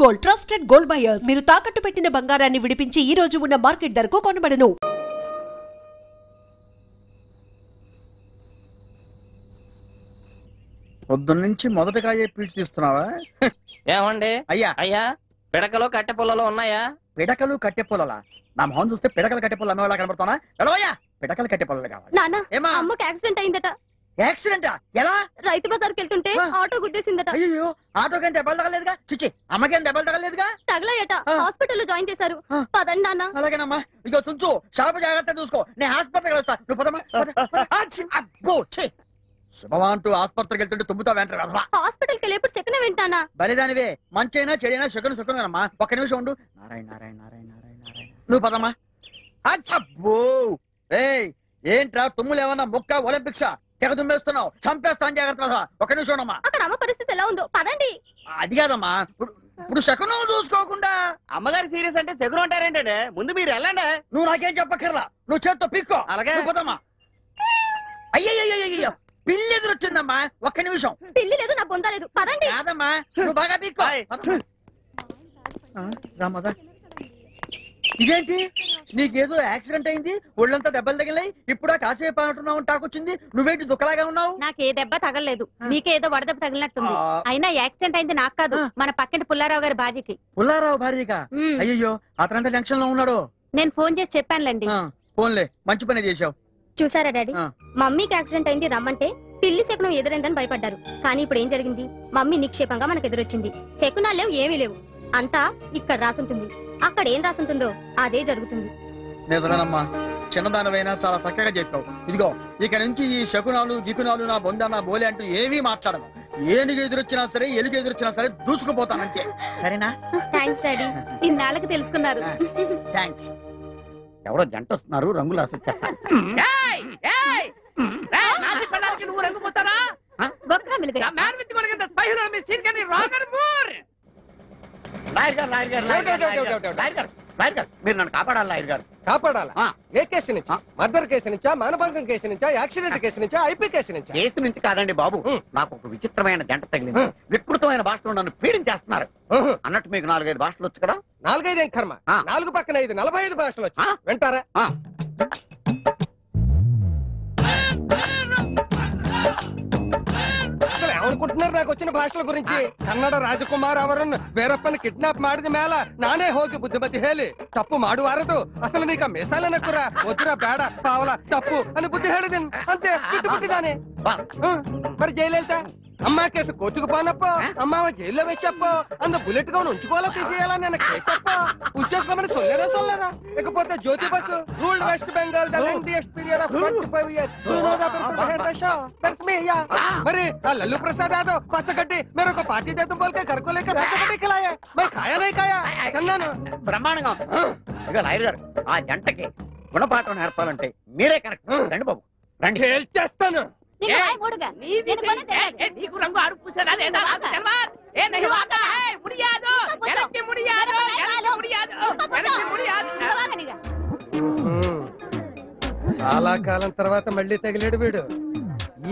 Gold trusted gold buyers. మీరు తాకట్టు పెట్టిన బంగారాన్ని విడిపించి ఈ రోజు ఉన్న మార్కెట్ ధరకు కొనబడను. పొద్దున్నుంచి మొదటగా పీచు తీస్తున్నావా? ఏమండి? అయ్యా అయ్యా, పిడకలు కట్టె పుల్లలో ఉన్నాయా? పిడకలు కట్టె పొలలా? నా మొహం చూస్తే పిడకలు కట్టె పొలం అమ్మేవాళ్ళ కనబడుతున్నా? వెళ్ళవయ్యా, పిడకలు కట్టె పొలాలు కావాలి. నాన్న, ఏమా అమ్మకి యాక్సిడెంట్ అయిందట. యాక్సిడెంటా? ఎలా? రైతు బజార్కి వెళ్తుంటే ఆటో గుద్దేసిందట. అయ్యో, ఆటోకేం దెబ్బలు తగలేదుగా? చిచ్చి, అమ్మకేం దెబ్బలు తగలేదుగా? తగలయట. హాస్పిటల్లో జాయిన్ చేశారు. పదండి నాన్న. అలాగేనమ్మా. ఇగో చుంచు, షాపు జాగ్రత్త చూసుకో. నేను హాస్పిటల్కి వస్తా. నువ్వు పదమ్మా. అబ్బో, శుభమా అంటూ ఆసుపత్రికి వెళ్తుంటే తుమ్ముతా వెంటనే హాస్పిటల్కి వెళ్ళేప్పుడు సెకండ్ వింటానా? బలిదానివే. మంచైనా చెడైనా శకును శకునమ్మా. ఒక్క నిమిషం ఉండు. నారాయణ నారాయణ నారాయణ నారాయణ నారాయణ. నువ్వు పదమ్మా. అబ్బో, ఏయ్ ఏంట్రా తుమ్ములు ఏమన్నా ముక్క ఒలింపిక్సా? తెగ తుమ్మేస్తున్నావు, చంపేస్తాను. జాగ్రత్త. ఒక నిమిషం ఉండమ్మా. అక్కడ అమ్మ పరిస్థితి ఎలా ఉందో పదండి. అది కాదమ్మా, ఇప్పుడు శకునం చూసుకోకుండా అమ్మగారు సీరియస్ అంటే సెగురు అంటారేంటండి? ముందు మీరు వెళ్ళండి. నువ్వు నాకేం చెప్పక్కర్లా. నువ్వు చేత్తో పీక్కో. అలాగే. పదమ్మా. అయ్యయ్యో, పిల్లి ఎదురొచ్చిందమ్మా. ఒక్క నిమిషం. పిల్లి లేదు, నా బొంద లేదు. పదండి. కాదమ్మా, నువ్వు బాగా పీక్కో. రామదా, ఇదేంటి? నీకేదో యాక్సిడెంట్ అయింది, ఒళ్ళంతా దెబ్బలు తగిలాయి, ఇప్పుడు కాసేపు అంటున్నావు, టాకొచ్చింది. నువ్వేంటి దుఃఖలాగా ఉన్నావు? నాకే దెబ్బ తగలలేదు, నీకేదో వడదెబ్బ తగిలినట్టుంది. అయినా యాక్సిడెంట్ అయింది నాకు కాదు, మన పక్కన పుల్లారావు గారి భార్యకి. పుల్లారావు భార్యగా? అయ్యో, అతనంతా టెన్షన్ లో ఉన్నాడు. నేను ఫోన్ చేసి చెప్పానులేండి. ఫోన్లే, మంచి పని చేశావు. చూసారా డాడీ, మమ్మీకి యాక్సిడెంట్ అయింది రమ్మంటే పిల్లి శకునం ఎదురైందని భయపడ్డారు. కానీ ఇప్పుడు ఏం జరిగింది? మమ్మీ నిక్షేపంగా మనకు ఎదురొచ్చింది. శకునాలు లేవు, ఏమీ లేవు. అంతా ఇక్కడ రాసుంటుంది. అక్కడ ఏం రాసుంటుందో అదే జరుగుతుంది. నిజమేనమ్మా, చిన్నదానివైనా చాలా చక్కగా చెప్పావు. ఇదిగో, ఇక నుంచి ఈ శకునాలు గికునాలు నా బొంద నా బోలే అంటూ ఏమీ మాట్లాడను. ఏనుగు ఎదురొచ్చినా సరే, ఎలుగు ఎదురొచ్చినా సరే దూసుకుపోతానంతే. సరేనా? థ్యాంక్స్ డాడీ, ఇన్నాళ్ళకి తెలుసుకున్నారు. థ్యాంక్స్. ఎవరో జంట వస్తున్నారు, రంగులు వచ్చేస్తారు. నువ్వు రంగుపోతారా? మీరు నన్ను కాపాడాలి లాయర్ గారు. కాపాడాలా? ఏ కేసు నుంచి? మర్డర్ కేసు నుంచా, మానభంగం కేసు నుంచా, యాక్సిడెంట్ కేసు నుంచా, ఐపీ కేసు నుంచా? కేసు నుంచి కాదండి బాబు, నాకు ఒక విచిత్రమైన జంట తగిలింది. వికృతమైన భాషలో నన్ను పీడించేస్తున్నారు. అన్నట్టు మీకు 4-5 భాషలు వచ్చు కదా? 4-5 ఏం కర్మ, 4 పక్కన 5, 45 భాషలు వచ్చు. వింటారా? అసలు ఏమనుకుంటున్నారు నాకు వచ్చిన భాషల గురించి? కన్నಡ రాజకుమార్ ಅವರನ್ನು ಬೇರಪ್ಪನ ಕಿಡ್ನಾಪ್ ಮಾಡಿದ ಮೇಲೆ ನಾನೇ ಹೋಗಿ ಬುದ್ಧಿಮತಿ ಹೇಳಿ ತಪ್ಪು ಮಾಡುವಾರದು. ಅಸಲು ನೀಗ ಮೆಸಾಲನ ಕುರ ಒದ್ದುರ ಬೇಡ ಪಾವಲ ತಪ್ಪು అని బుద్ధి ಹೇಳಿದೆನು అంతే. ಬಿಟ್ಟುಬಿಟ್ಟಿದ್ದಾನೆ. మరి జయలలిత అమ్మ కేసు కోర్టుకు పోనప్పో, అమ్మావ జైల్లో వెచ్చప్పో, అందు బుల్లెట్ గా ఉంచుకోవాలా తీసేయాలా నేను కేసప్పో ఉంచేసుకోమని సొల్లరా సొల్లరా. ఇకపోతే Jyoti Basu ruled West Bengal the lengthiest period of 25 years. You know the people head the show. That's me. Yeah. మరి ఆ లల్లు ప్రసాద్ యాదవ్ పచ్చగడ్డి मेरे को पार्टी दे तुम बोल के घर को लेकर पచ్చగడ్డి खिलाया. मैं खाया नहीं खाया. చన్నాను బ్రహ్మాండంగా. ఇక లాయర్ గారు, ఆ జంటకి గుణపాఠం నేర్పాలంటే మీరే కరెక్ట్. రండి బాబు, రండి. చేస్తాను. నీకు రంగు ఆరు పూసాడా లేదా? చాలా కాలం తర్వాత మళ్ళీ తగిలేడు వీడు.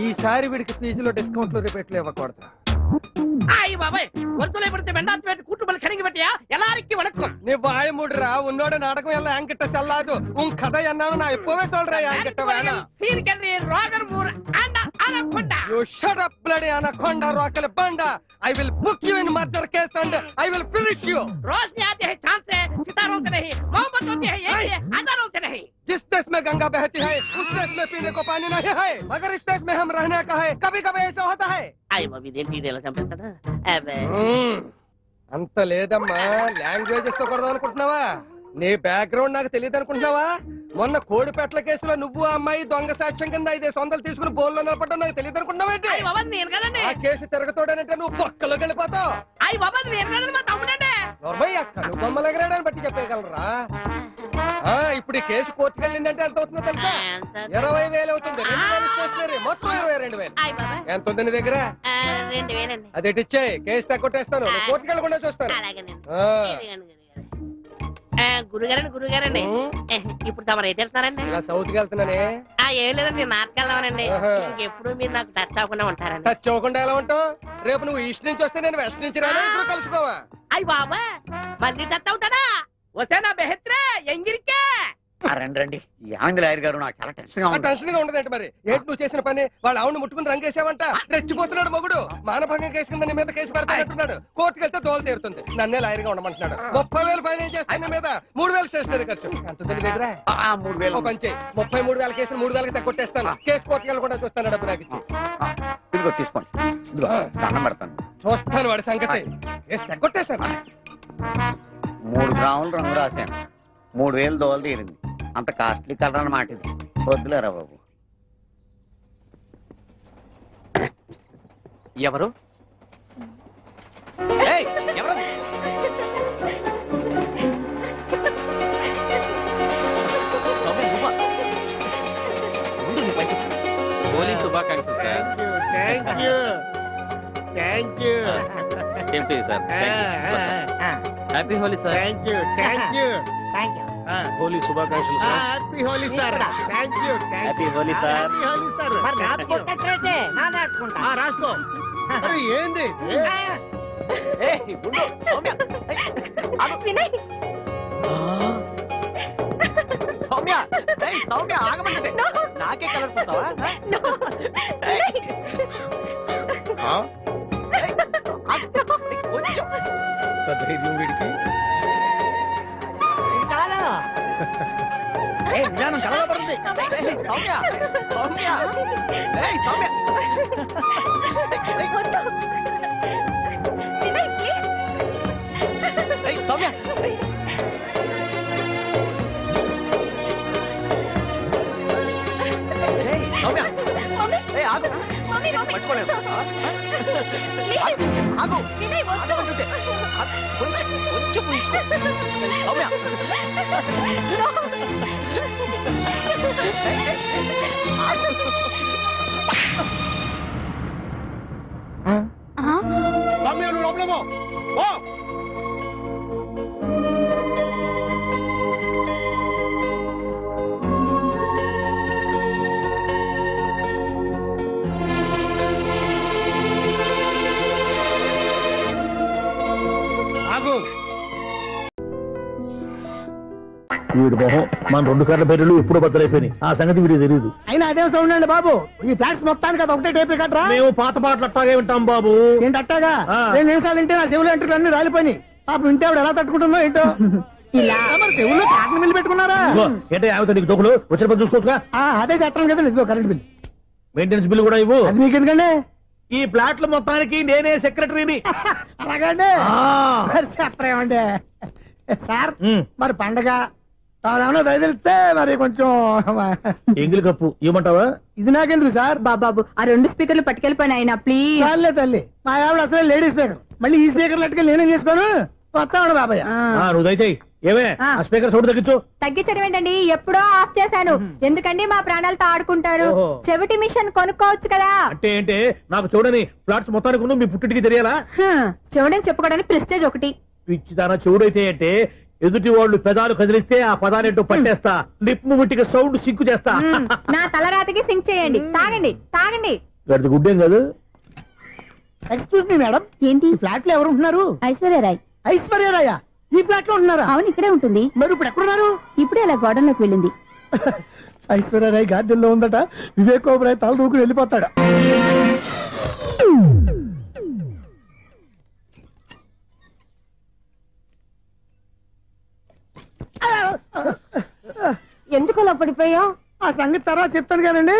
ఈసారి వీడికి ఫీజులో డిస్కౌంట్లు రిపేట్లు ఇవ్వకూడదు. நீ வாய மூடுறா. உன்னோட நாடகம் எல்லாம் என்கிட்ட செல்லாது. உன் கதை என்னன்னு நான் இப்பவே சொல்றேன். என்கிட்ட வேணாம். You shut up, bloody anaconda, rockle banda. I will book you in murder case and I will finish you. रोशनी आती है चांद से, सितारों से नहीं. मोहब्बत होती है ये हजारों से नहीं. जिस देश में गंगा बहती है उस देश में पीने को पानी नहीं है, मगर इस देश में हम रहने का है. कभी कभी ऐसा होता है. आई मम्मी देख दी देला चंपेస్తాడా? అబే అంత లేదమ్మా. లాంగ్వేజెస్ తో కొడదాం అనుకుంటున్నావా? నీ బ్యాక్గ్రౌండ్ నాకు తెలియదు అనుకుంటున్నావా? మొన్న కోడిపెట్ల కేసులో నువ్వు ఆ అమ్మాయి దొంగ సాక్ష్యం కింద 500 తీసుకుని బోన్లో నిలబడ్డా నాకు తెలియదు అనుకుంటున్నావేంటి? ఆ కేసు తిరగతోడనంటే నువ్వు పక్కలోకి వెళ్ళిపోతావు. నువ్వు బొమ్మలు ఎగరాడని బట్టి చెప్పగలరా? ఇప్పుడు ఈ కేసు కోర్టుకు వెళ్ళిందంటే ఎంత అవుతుందో తెలుసా? 20,000 అవుతుంది. 2,000 స్టేషనరీ, మొత్తం 22,000. ఎంత ఉంది నీ దగ్గర? 2,000. అదేటి ఇచ్చేయి, కేసు తగ్గొట్టేస్తాను. కోర్టుకు వెళ్ళకుండా చూస్తాను. గురుగారండి ఇప్పుడు తమరు అయితే వెళ్తున్నారండి? ఇలా సౌత్కి వెళ్తున్నానే. ఏం లేదండి నాటకెళ్ళామనండి ఇంకెప్పుడు మీరు నాకు టచ్ అవ్వకుండా ఉంటారండి. టచ్ అవ్వకుండా ఎలా ఉంటావు? రేపు నువ్వు ఈస్ట్ నుంచి వస్తే నేను వెస్ట్ నుంచి రాను, ఇద్దరు కలుసుకోవా? అయ్యి బాబా మళ్ళీ టచ్ అవుతాడా? వసేనా బెహత్రే ఎంగిరికే రండి రండి. ఏమైంది లాయర్ గారు? నాకు చాలా టెన్షన్ గా ఉంది. టెన్షన్ గా ఉండదంటే మరి ఏంటి నువ్వు చేసిన పని? వాళ్ళ ఆవును ముట్టుకుని రంగేసావంట, రెచ్చిపోతున్నాడు మొగుడు. మానభంగం కేసు కింద నీ మీద కేసు పెడతానంటున్నాడు. కోర్టుకు వెళ్తే దోలు తీరుతుంది. నన్నే లాయర్ గా ఉండమంటున్నాడు. 30,000 ఫైన్ చేస్తాను మీద 3,000 స్టేషనరీ ఖర్చు. ఎంత దగ్గర 3,000 పంచే 33,000 కేసులు 3,000 తగ్గొట్టేస్తాను. కేసు కోర్టుకు వెళ్ళకుండా చూస్తాను. డబ్బు నాకు ఇచ్చి ఇదిగో తీసుకోండి. ఇదిగో దండం పెడతాను. చూస్తాను వాడి సంగతి. కేసు తగ్గొట్టేస్తాను. 3 గ్రాములు రంగు రాశాను. 3,000 దోలు తీరింది. అంత కాస్ట్లీ కలర్ అన్నమాట ఇది. వద్దులేరా బాబు. ఎవరు? ఎవరు? హోలీ శుభాకాంక్షలు సార్. థ్యాంక్ యూ ఏంటి sir? Happy Holi sir. Holi శుభాకాంక్షలు sir. Happy Holi sir. Thank you. Happy Holi sir. Happy Holi sir. రాసుకో. అరే ఏంది? సౌమ్య ఆగమంటే నాకే కలర్ పోతావా? ధైర్యం వీడికి. జ్ఞానం కలగబడుతుంది. సౌమ్య సౌమ్య సౌమ్య సౌమ్య సౌమ్య ఆగు. మర్చిపోలేదు. ఆగు. ఆగమంటుంటే కొంచెం కొంచెం పుంచుకో. సౌమ్య సౌమ్య నువ్వు లోపల పో. వీడి మొహం మన 2 కార్ల పేర్లు ఎప్పుడు బద్దలైపోయినాయి. ఆ సంగతి వీడికి తెలియదు. అయినా అదే సౌండ్ అండి బాబు. ఈ ఫ్లాట్స్ మొత్తానికి అది ఒకటే టైప్ కట్టరా? మేము పాత పాటలు అట్టాగే వింటాం బాబు. ఏంటి అట్టాగా? 2 నిమిషాలు వింటే నా చెవులు ఎంటర్ అన్ని రాలిపోయినాయి. పాపం వింటే ఆవిడ ఎలా తట్టుకుంటుందో ఏంటో. ఇలా మరి చెవుల్లో కాటన్ బిల్లు పెట్టుకున్నారా? ఏంటే ఆమెతో నీకు తోకులు వచ్చిన పని చూసుకోవచ్చుగా. అదే చేస్తాను కదా. ఇదిగో కరెంట్ బిల్, మెయింటెనెన్స్ బిల్లు కూడా ఇవ్వు. అది మీకు ఎందుకండి? ఈ ఫ్లాట్ల మొత్తానికి నేనే సెక్రటరీని. అలాగండి. చెప్పరేమండి సార్. మరి పండగ తాను దయదలిస్తే మరి కొంచెం ఎంగిలి కప్పు ఇవ్వమంటావా? ఇది నాకెందుకు సార్? బాబు ఆ 2 స్పీకర్లు పట్టుకెళ్ళిపోయిన ఆయన ప్లీజ్. చాలే తల్లి, మా ఆవిడ అసలే లేడీ స్పీకర్. మళ్ళీ ఈ స్పీకర్లు అట్టుకెళ్ళి నేనేం చేసుకోను? వస్తాడు బాబాయ్. నువ్వు దయచేయి. ఏమే ఆ స్పీకర్ సౌండ్ తగ్గించు. తగ్గించడం ఏంటండి? ఎప్పుడో ఆఫ్ చేశాను. ఎందుకండి మా ప్రాణాలతో ఆడుకుంటారు? చెవిటి మిషన్ కొనుక్కోవచ్చు కదా. అంటే ఏంటే నాకు చూడని ఫ్లాట్స్ మొత్తానికి మీ పుట్టింటికి తెలియాలా? చెవుడని చెప్పుకోవడానికి ప్రెస్టేజ్ ఒకటి. పిచ్చిదానా చెవుడైతే అంటే ఎదుటి వాళ్ళు పెదాలు కదిలిస్తే ఆ పదాలేంటో పట్టేస్తా. లిప్ ముట్టికి సౌండ్ సింకు చేస్తా. నా తలరాతకి సింక్ చేయండి. తాగండి తాగండి. గడిచి గుడ్డేం కాదు. ఎక్స్క్యూజ్ మీ మేడం, ఏంటి? ఫ్లాట్ లో ఎవరు ఉంటున్నారు? ఐశ్వర్యరాయ్. ఐశ్వర్యరాయ ఈ ఫ్లాట్ లో ఉంటున్నారా? అవును, ఇక్కడే ఉంటుంది. మరి ఇప్పుడు ఎక్కడున్నారు? ఇప్పుడే అలా గోడంలోకి వెళ్ళింది. ఐశ్వర్యరాయ్ గార్డెన్ లో ఉందట. వివేక్ ఓబరాయ్ తల దూకుని వెళ్ళిపోతాడు. ఎందుకు అలా పడిపోయావు? ఆ సంగతి తర్వాత చెప్తాను కానండి.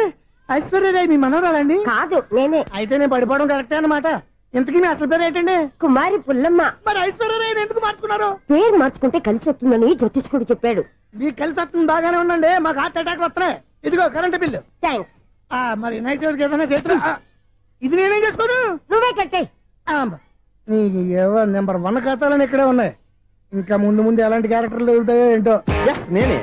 ఐశ్వర్యరాయ్ మీ మనవరాలండి? కాదు, నేనే. అయితే నేను పడిపోవడం కరెక్టే అన్నమాట. ఇంతకీ మీ అసలు పేరు ఏంటండి? కుమారి పుల్లమ్మ. మరి ఐశ్వర్యరాయ్ ఎందుకు మార్చుకున్నారు? పేరు మార్చుకుంటే కలిసి వస్తుందని జ్యోతిష్కుడు చెప్పాడు. మీకు కలిసి వస్తుంది బాగానే ఉండండి. మాకు హార్ట్ అటాక్ వస్తున్నాయి. ఇదిగో కరెంట్ బిల్లు. థ్యాంక్స్. మరి నైట్ ఏదైనా చేతున్నా ఇది నేనేం చేసుకోను? నువ్వే కట్టే. నీకు ఎవరు నెంబర్ 1 ఖాతాలని ఇక్కడే ఉన్నాయి. ఇంకా ముందు ముందు ఎలాంటి క్యారెక్టర్లు దొరుకుతాయో ఏంటో. ఎస్, నేనే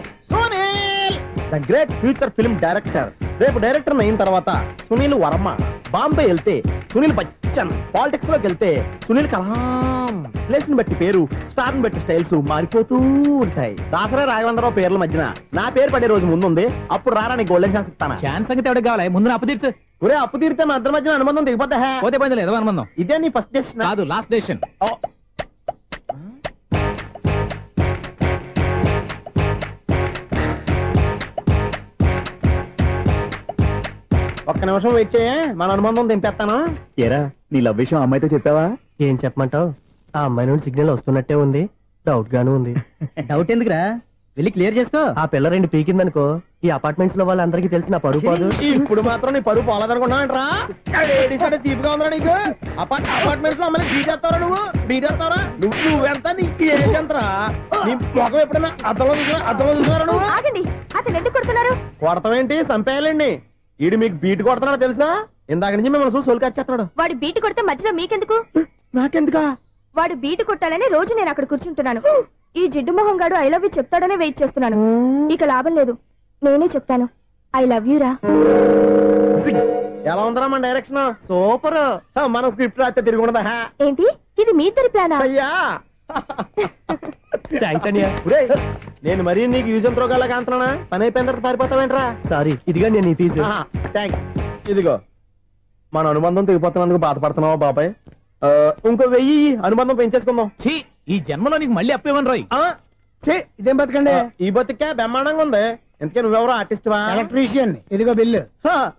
the great future film director. రేపు డైరెక్టర్ అయిన తర్వాత సునీల్ వర్మ బాంబే వెళ్తే సునీల్ బచ్చన్, పాలిటిక్స్ లోకి వెళ్తే సునీల్ కలాం. ప్లేస్ ని బట్టి పేరు, స్టార్ ని బట్టి స్టైల్స్ మారిపోతూ ఉంటాయి. దాసరా రాఘవేంద్రరావు పేర్ల మధ్యన నా పేరు పడే రోజు ముందుంది. అప్పుడు రారా నీకు గోల్డెన్ ఛాన్స్ ఇస్తాను. ఛాన్స్ సంగతి ఎవరికి కావాలి? ముందు అప్పు తీర్చు. ఒరే అప్పు తీరితే మా ఇద్దరి మధ్యన అనుబంధం దిగిపోతా. పోతే పోయింది లేదు అనుబంధం. ఇదే నీ ఫస్ట్ డెసిషన్ కాదు, లాస్ట్ డెసిషన్. ఒక్క నిమిషం వెయిట్ చేయ, మన అనుబంధం దింపేస్తాను. ఏరా నీ లవ్ విషయం అమ్మాయితో చెప్పావా? ఏం చెప్పమంటావు? ఆ అమ్మాయి నుండి సిగ్నల్ వస్తున్నట్టే ఉంది, డౌట్ గాను ఉంది. డౌట్ ఎందుకురా, వెళ్ళి క్లియర్ చేసుకో. ఆ పిల్ల రెండు పీకిందనుకో, ఈ అపార్ట్మెంట్స్ లో వాళ్ళందరికీ తెలిసిన పరుగు పోదు. ఇప్పుడు మాత్రం నీ పరుగు పోలేదనుకున్నావంటరా? సీపుగా ఉందా నీకు? అపార్ట్మెంట్స్ లో అమ్మాయి బీటేస్తావరా? బీటేస్తావరా? నువ్వెంత నీకు ఏంటంతరా? నీ ముఖం ఎప్పుడైనా అర్థంలో చూసారా నువ్వు? అతను ఎందుకు కొడుతున్నారు? కొడతావేంటి? చంపేయాలండి. ఈడు మీకు బీట్ కొడుతున్నాడు తెలుసా? ఇందాక నుంచి మిమ్మల్ని చూసి సోలు కచ్చేస్తున్నాడు. వాడు బీటు కొడితే మధ్యలో మీకెందుకు? నాకెందుకా? వాడు బీటు కొట్టాలని రోజు నేను అక్కడ కూర్చుంటున్నాను. ఈ జిడ్డు మొహం గాడు ఐ లవ్ యూ చెప్తాడనే వెయిట్ చేస్తున్నాను. ఇక లాభం లేదు, నేనే చెప్తాను ఐ లవ్ యూ రా. ఎలా ఉందరా మన డైరెక్షన్? సూపర్. మన స్క్రిప్ట్ రాస్తే తిరిగి ఉండదా? ఏంటి ఇది మీ ఇద్దరి ప్లానా? అయ్యా నేను మరీ నీకు యూజ్ ఎంతో గల కాంతనా? పని అయిపోయిన తర్వాత పారిపోతావేంట్రా? సారీ, ఇదిగా నేను ఈ ఫీజు. థ్యాంక్స్. ఇదిగో మన అనుబంధం తెగిపోతున్నందుకు బాధపడుతున్నావా బాబాయ్? ఇంకో 1000 అనుబంధం పెంచేసుకుందాం. ఈ జన్మలో నీకు మళ్ళీ అప్పేమని రాయి. ఇదేం బతకండి? ఈ బతికే బ్రహ్మాండంగా ఉంది. ఎందుకే నువ్వెవరో ఆర్టిస్ట్ వా? ఎలక్ట్రీషియన్. ఇదిగో బిల్లు.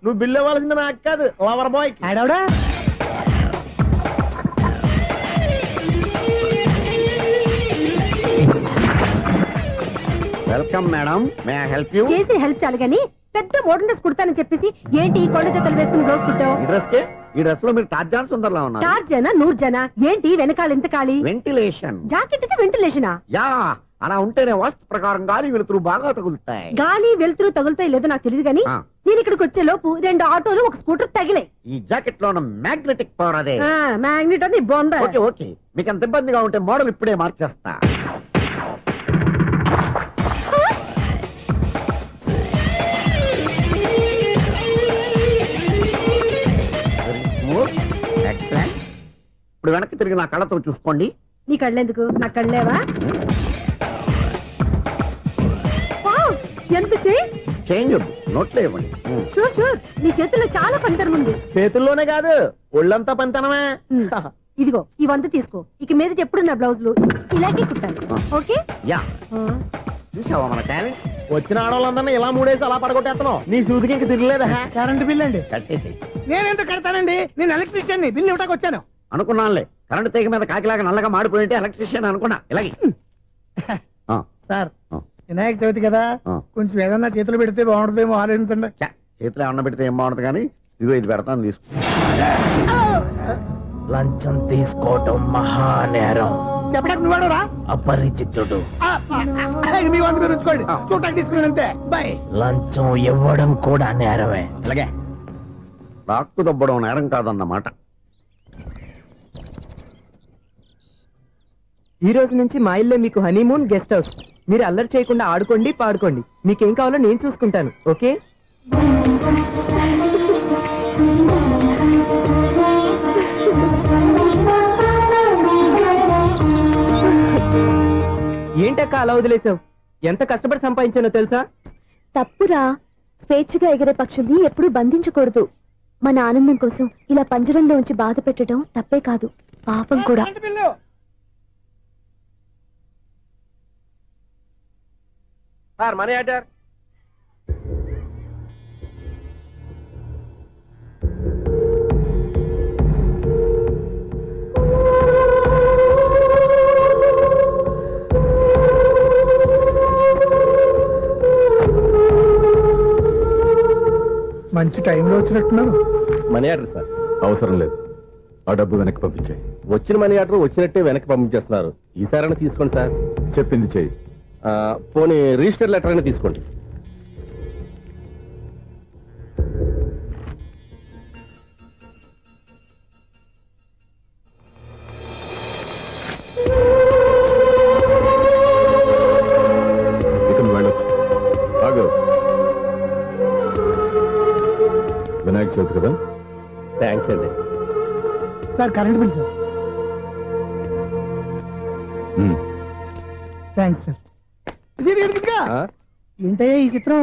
నువ్వు బిల్లు ఇవ్వాల్సింది నాకు కాదు, లవర్ బాయ్. ఆడవడా? Welcome madam, may I help you? చేసి హెల్ప్ చాలు గానీ పెద్ద మోడల్ డ్రెస్ కుడతానని చెప్పేసి ఏంటి ఈ కొండ జతలు వేసుకుని రోజు కుట్టావు? ఈ డ్రెస్ లో మీరు టార్జాన్ సుందర్లా ఉన్నారు. టార్జనా 100 జనా? ఏంటి వెనకాల ఎంత ఖాళీ? వెంటిలేషన్. జాకెట్ కి వెంటిలేషనా? యా, అలా ఉంటేనే వాస్తు ప్రకారం గాలి వెలుతురు బాగా తగులుతాయి. గాలి వెలుతురు తగులుతాయి లేదో నాకు తెలియదు గానీ నేను ఇక్కడికి వచ్చే లోపు 2 ఆటోలు ఒక స్కూటర్ తగిలే. ఈ జాకెట్ లో ఉన్న మ్యాగ్నెటిక్ పవర్ అదే. మ్యాగ్నెట్ అని బొంద. ఓకే ఓకే, మీకు అంత ఇబ్బందిగా ఉంటే మోడల్ ఇప్పుడే మార్చేస్తా. ఇప్పుడు వెనక్కి తిరిగి నా కళ్ళతో చూసుకోండి. నీ కళ్ళెందుకు? నా కళ్ళేవా? ఎంత చేంజ్ నోట్లో ఇవ్వండి. షూర్ షూర్, నీ చేతుల్లో చాలా పనితనం ఉంది. చేతుల్లోనే కాదు, ఒళ్ళంతా పనితనమే. ఇదిగో ఈ 100 తీసుకో. ఇక మీద ఎప్పుడు నా బ్లౌజులు ఇలాగే కుట్టాను. ఓకే? యా, చూసావా మన టాలెంట్? వచ్చిన ఆడవాళ్ళందరినీ ఇలా మూడేసి అలా పడగొట్టేస్తున్నావు. నీ సూదికి ఇంక తిరగలేదా? కరెంట్ బిల్ అండి. కట్టేసి. నేనెంత కడతానండి? నేను ఎలక్ట్రీషియన్ ని. బిల్లు ఇవ్వడానికి వచ్చాను. అనుకున్నానులే, కరెంట్ తీగ మీద కాకిలాగా నల్లగా మాడిపోయింటే ఎలక్ట్రీషియన్ అనుకున్నా. ఇలాగే సార్, వినాయక చవితి కదా, కొంచెం ఏదన్నా చేతులు పెడితే బాగుంటుందేమో ఆలోచించండి. చేతులు ఏమన్నా పెడితే ఏం బాగుంటుంది కానీ ఇదిగో ఇది పెడతాను, తీసుకో. లంచం తీసుకోవటం మహానేరం. చెప్పడానికి నువ్వాడరా? అపరిచితుడు. మీ 100 మీరు ఉంచుకోండి, చూడటానికి తీసుకున్నాను అంతే. బాయ్. లంచం ఇవ్వడం కూడా నేరమే. అలాగే, రాక్కు దబ్బడం నేరం కాదన్నమాట. ఈ రోజు నుంచి మా ఇల్లే మీకు హనీమూన్ గెస్ట్ హౌస్. మీరు అల్లరి చేయకుండా ఆడుకోండి, పాడుకోండి. మీకేం కావాలో నేను చూసుకుంటాను. ఓకే? ఏంటక్క అలా వదిలేసావు? ఎంత కష్టపడి సంపాదించానో తెలుసా? తప్పురా, స్వేచ్ఛగా ఎగిరే పక్షుల్ని ఎప్పుడూ బంధించకూడదు. మన ఆనందం కోసం ఇలా పంజరంలో ఉంచి బాధ పెట్టడం తప్పే కాదు, పాపం కూడా. Sir, money order. మంచి టైంలో వచ్చినట్టున్నారు. Money order sir. అవసరం లేదు, ఆ డబ్బు వెనక్కి పంపించాయి. వచ్చిన మనీ ఆర్డర్ వచ్చినట్టే వెనక్కి పంపించేస్తున్నారు. ఈసారైనా తీసుకోండి సార్. చెప్పింది చెయ్యి. పోనీ రిజిస్టర్ లెటర్ అయినా తీసుకోండి. ఇక నువ్వు వెళ్ళొచ్చు. ఆగు. వినాయక చవితి కదా, sir current bill sir. Thanks sir. ఏంటయ్యా ఈ చిత్రం?